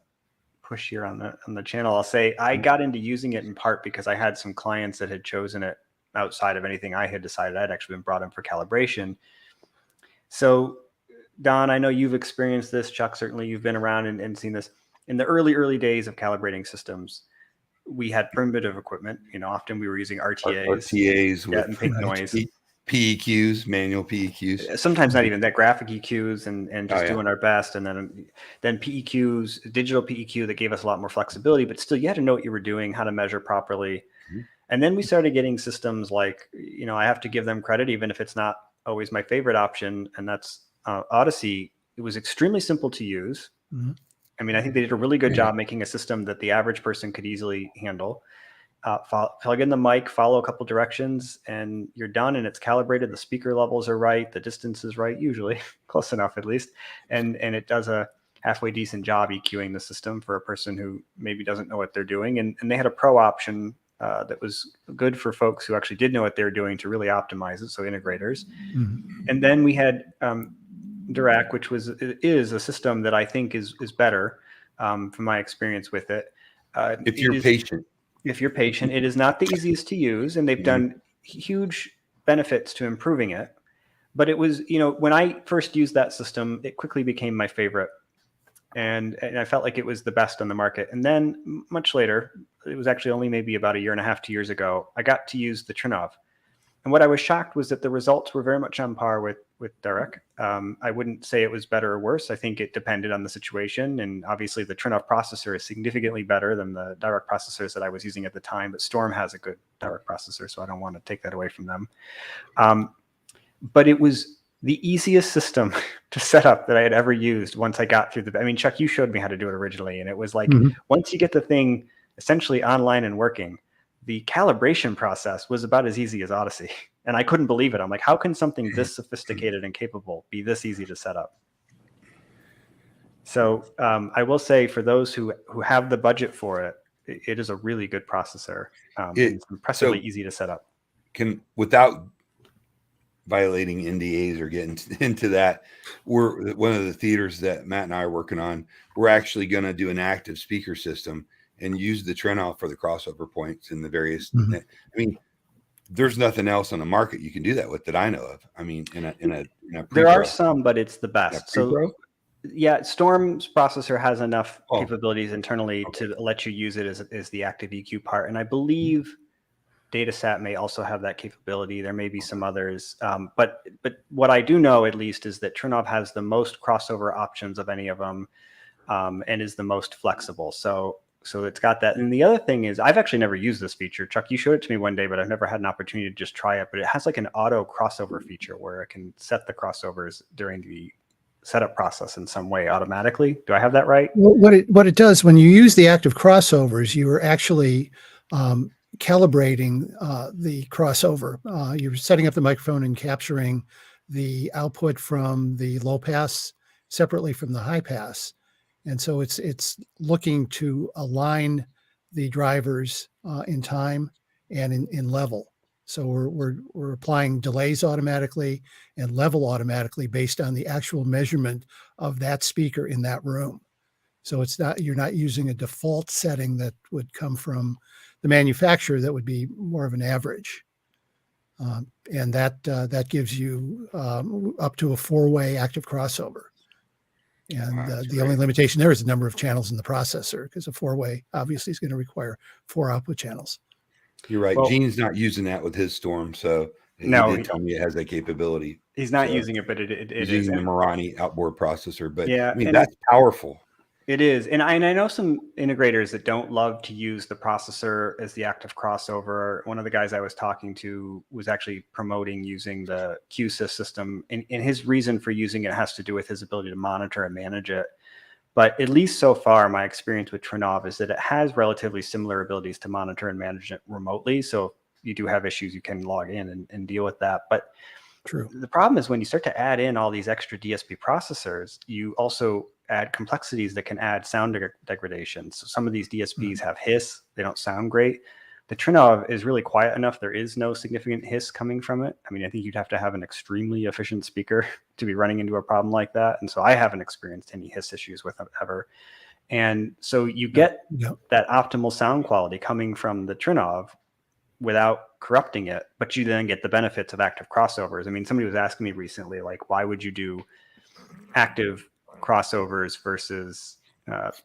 push here on the channel, I'll say I got into using it in part because I had some clients that had chosen it outside of anything I had decided. I'd actually been brought in for calibration. So, Don, I know you've experienced this. Chuck, certainly you've been around and seen this. In the early days of calibrating systems, we had primitive equipment. Often we were using RTAs. RTAs with and pink noise. PEQs, manual PEQs. Sometimes not even that, graphic EQs and just doing our best. And then PEQs, digital PEQ that gave us a lot more flexibility, but still you had to know what you were doing, how to measure properly. And then we started getting systems like, I have to give them credit, even if it's not always my favorite option. And that's Odyssey. It was extremely simple to use. I mean, I think they did a really good job making a system that the average person could easily handle. Plug in the mic, follow a couple directions, and you're done. And it's calibrated. The speaker levels are right. The distance is right, usually close enough at least. And it does a halfway decent job EQing the system for a person who maybe doesn't know what they're doing. And they had a pro option that was good for folks who actually did know what they were doing to really optimize it. So integrators. And then we had Dirac, which is a system that I think is better from my experience with it. If you're patient. If you're patient, it is not the easiest to use, and they've done huge benefits to improving it. But it was, when I first used that system, it quickly became my favorite. And I felt like it was the best on the market. And then much later, it was actually only maybe about 1.5 years, 2 years ago, I got to use the Trinnov. And what I was shocked was that the results were very much on par with Dirac. I wouldn't say it was better or worse. I think it depended on the situation. And obviously the Trinnov processor is significantly better than the Dirac processors that I was using at the time. But Storm has a good Dirac processor, so I don't want to take that away from them. But it was the easiest system to set up that I had ever used once I got through I mean, Chuck, you showed me how to do it originally. And it was like, once you get the thing essentially online and working, the calibration process was about as easy as Odyssey. And I couldn't believe it. I'm like, how can something this sophisticated and capable be this easy to set up? So I will say, for those who have the budget for it, it is a really good processor. It's impressively easy to set up. Without violating NDAs or getting into that, we're one of the theaters that Matt and I are working on. We're actually going to do an active speaker system and use the Trinhov for the crossover points and the various. I mean, there's nothing else on the market you can do that with that I know of. I mean, in a there are some, but it's the best. So yeah, Storm's processor has enough capabilities internally to let you use it as the active EQ part, and I believe Datasat may also have that capability. There may be some others, but what I do know at least is that Trinnov has the most crossover options of any of them, and is the most flexible. So it's got that. And the other thing is, I've actually never used this feature. Chuck, you showed it to me one day, but I've never had an opportunity to just try it. But it has like an auto crossover feature where it can set the crossovers during the setup process in some way automatically. Do I have that right? Well, what it does when you use the active crossovers, you are actually calibrating the crossover. You're setting up the microphone and capturing the output from the low pass separately from the high pass. And so it's looking to align the drivers in time and in level. So we're applying delays automatically and level automatically based on the actual measurement of that speaker in that room. So you're not using a default setting that would come from the manufacturer that would be more of an average. And that gives you up to a 4-way active crossover. And the only limitation there is the number of channels in the processor, because a 4-way obviously is going to require 4 output channels. You're right. Well, Gene's not using that with his Storm, so he did tell me it has that capability. He's not using it, but it he's is using the Marani outboard processor. But yeah, I mean, that's powerful. It is. And I know some integrators that don't love to use the processor as the active crossover. One of the guys I was talking to was actually promoting using the QSys system. And his reason for using it has to do with his ability to monitor and manage it. But at least so far, my experience with Trinnov is that it has relatively similar abilities to monitor and manage it remotely. So if you do have issues, you can log in and deal with that. But true. The problem is when you start to add in all these extra DSP processors, you also add complexities that can add sound degradation. So some of these DSPs have hiss; they don't sound great. The Trinhov is really quiet enough. There is no significant hiss coming from it. I mean, I think you'd have to have an extremely efficient speaker to be running into a problem like that. And so I haven't experienced any hiss issues with it ever. And so you get that optimal sound quality coming from the Trinnov without corrupting it, but you then get the benefits of active crossovers. I mean, somebody was asking me recently, like, why would you do active crossovers versus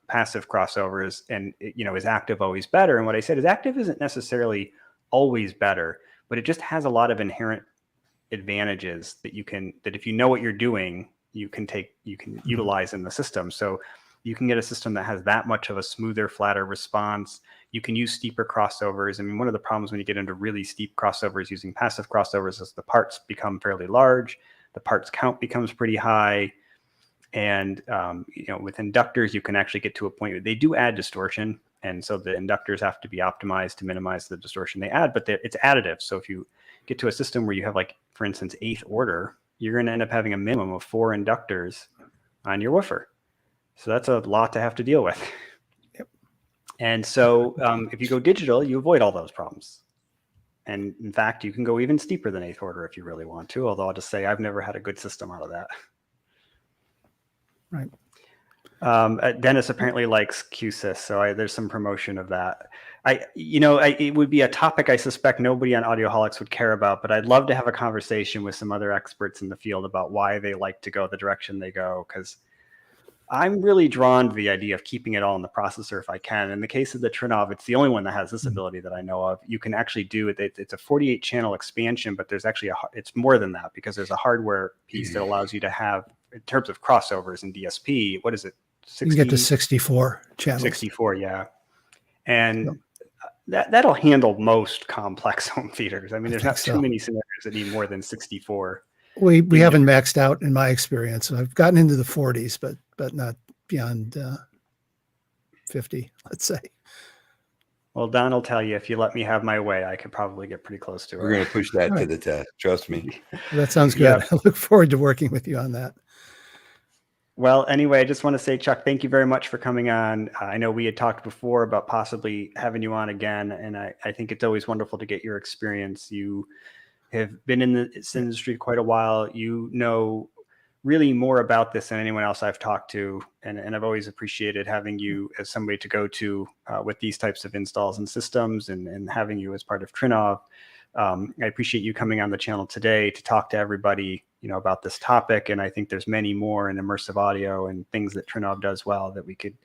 passive crossovers? And, is active always better? And what I said is active isn't necessarily always better, but it just has a lot of inherent advantages that if you know what you're doing, you can utilize in the system. So you can get a system that has that much of a smoother, flatter response. You can use steeper crossovers. I mean, one of the problems when you get into really steep crossovers using passive crossovers is the parts become fairly large. The parts count becomes pretty high. And, with inductors, you can actually get to a point where they do add distortion. And so the inductors have to be optimized to minimize the distortion they add, but it's additive. So if you get to a system where you have, like, for instance, 8th order, you're going to end up having a minimum of 4 inductors on your woofer. So that's a lot to have to deal with. Yep. And so if you go digital, you avoid all those problems. And in fact, you can go even steeper than 8th order if you really want to, although I'll just say I've never had a good system out of that. Right. Dennis apparently likes QSYS, so there's some promotion of that. It would be a topic I suspect nobody on Audioholics would care about, but I'd love to have a conversation with some other experts in the field about why they like to go the direction they go, because I'm really drawn to the idea of keeping it all in the processor if I can. In the case of the Trinnov, it's the only one that has this ability that I know of. You can actually do it. It's a 48 channel expansion, but there's actually it's more than that, because there's a hardware piece that allows you to have, in terms of crossovers and DSP, what is it? 60? You can get to 64 channels. 64, yeah. And that'll handle most complex home theaters. I mean, there's not too many scenarios that need more than 64. We haven't maxed out in my experience. I've gotten into the 40s, but not beyond 50, let's say. Well, Don will tell you, if you let me have my way, I could probably get pretty close to it. We're going to push that to the test. Trust me. That sounds good. I look forward to working with you on that. Well, anyway, I just want to say, Chuck, thank you very much for coming on. I know we had talked before about possibly having you on again, and I think it's always wonderful to get your experience. You have been in this industry quite a while. You know really more about this than anyone else I've talked to, and I've always appreciated having you as somebody to go to with these types of installs and systems, and having you as part of Trinnov. I appreciate you coming on the channel today to talk to everybody, about this topic. And I think there's many more in immersive audio and things that Trinnov does well that we could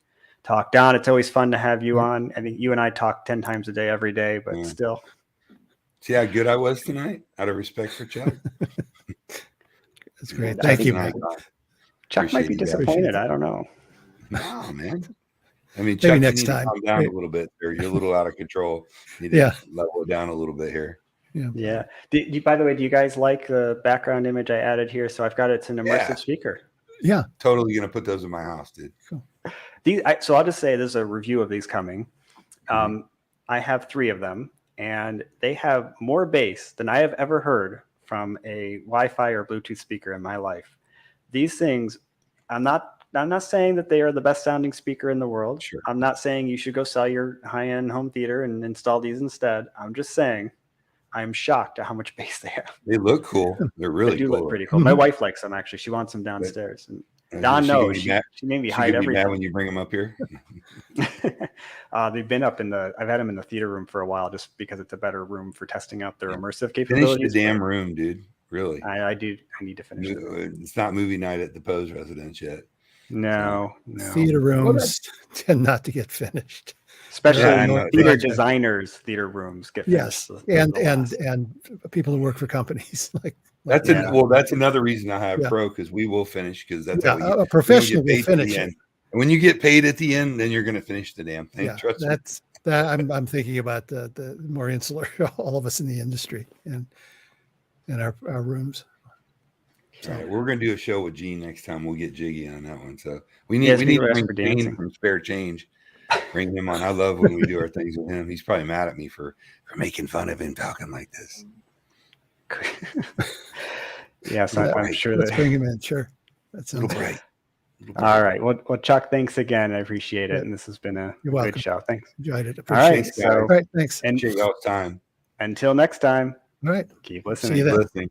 talk down. It's always fun to have you on. I think you and I talk 10 times a day, every day, but still. See how good I was tonight, out of respect for Chuck? That's great. Thank you, man. Chuck might be disappointed. I don't know. No, man. I mean, Maybe Chuck, next you need time. to calm down a little bit, or you're a little out of control. You need to level it down a little bit here. Yeah. By the way, do you guys like the background image I added here? So I've got it's an immersive speaker. Yeah. Totally going to put those in my house, dude. Cool. So I'll just say there's a review of these coming. I have 3 of them, and they have more bass than I have ever heard from a Wi-Fi or Bluetooth speaker in my life. These things, I'm not saying that they are the best sounding speaker in the world. Sure. I'm not saying you should go sell your high-end home theater and install these instead. I'm just saying I'm shocked at how much bass they have. They look cool. They're really they do cool. look pretty cool. My wife likes them, actually. She wants them downstairs. And Don knows. She made me hide everything. Mad when you bring them up here? They've been up I've had them in the theater room for a while, just because it's a better room for testing out their immersive capabilities. Finish the damn room, dude. Really. I do. I need to finish it. It's not movie night at the Pose residence yet. No. Theater rooms tend not to get finished. Especially theater designers, theater rooms get finished. Yes, and people who work for companies that's another reason I have Pro, because we will finish, because that's how a professional will finish it. And when you get paid at the end, then you're going to finish the damn thing. Yeah, Trust me. I'm thinking about the more insular, all of us in the industry and our rooms. All right, we're going to do a show with Gene next time. We'll get jiggy on that one. So we need to bring Gene from Spare Change. Bring him on. I love when we do our things with him. He's probably mad at me for making fun of him talking like this. Yes, I'm sure let's bring him in. Sure, that sounds right. All right. Well, Chuck, thanks again. I appreciate it. Yeah. And this has been a You're good welcome. show. Thanks. Enjoyed it. All Appreciate right. it. So, All right. Thanks. and Appreciate y'all's time. until next time, All right. keep See listening. you then. Listening.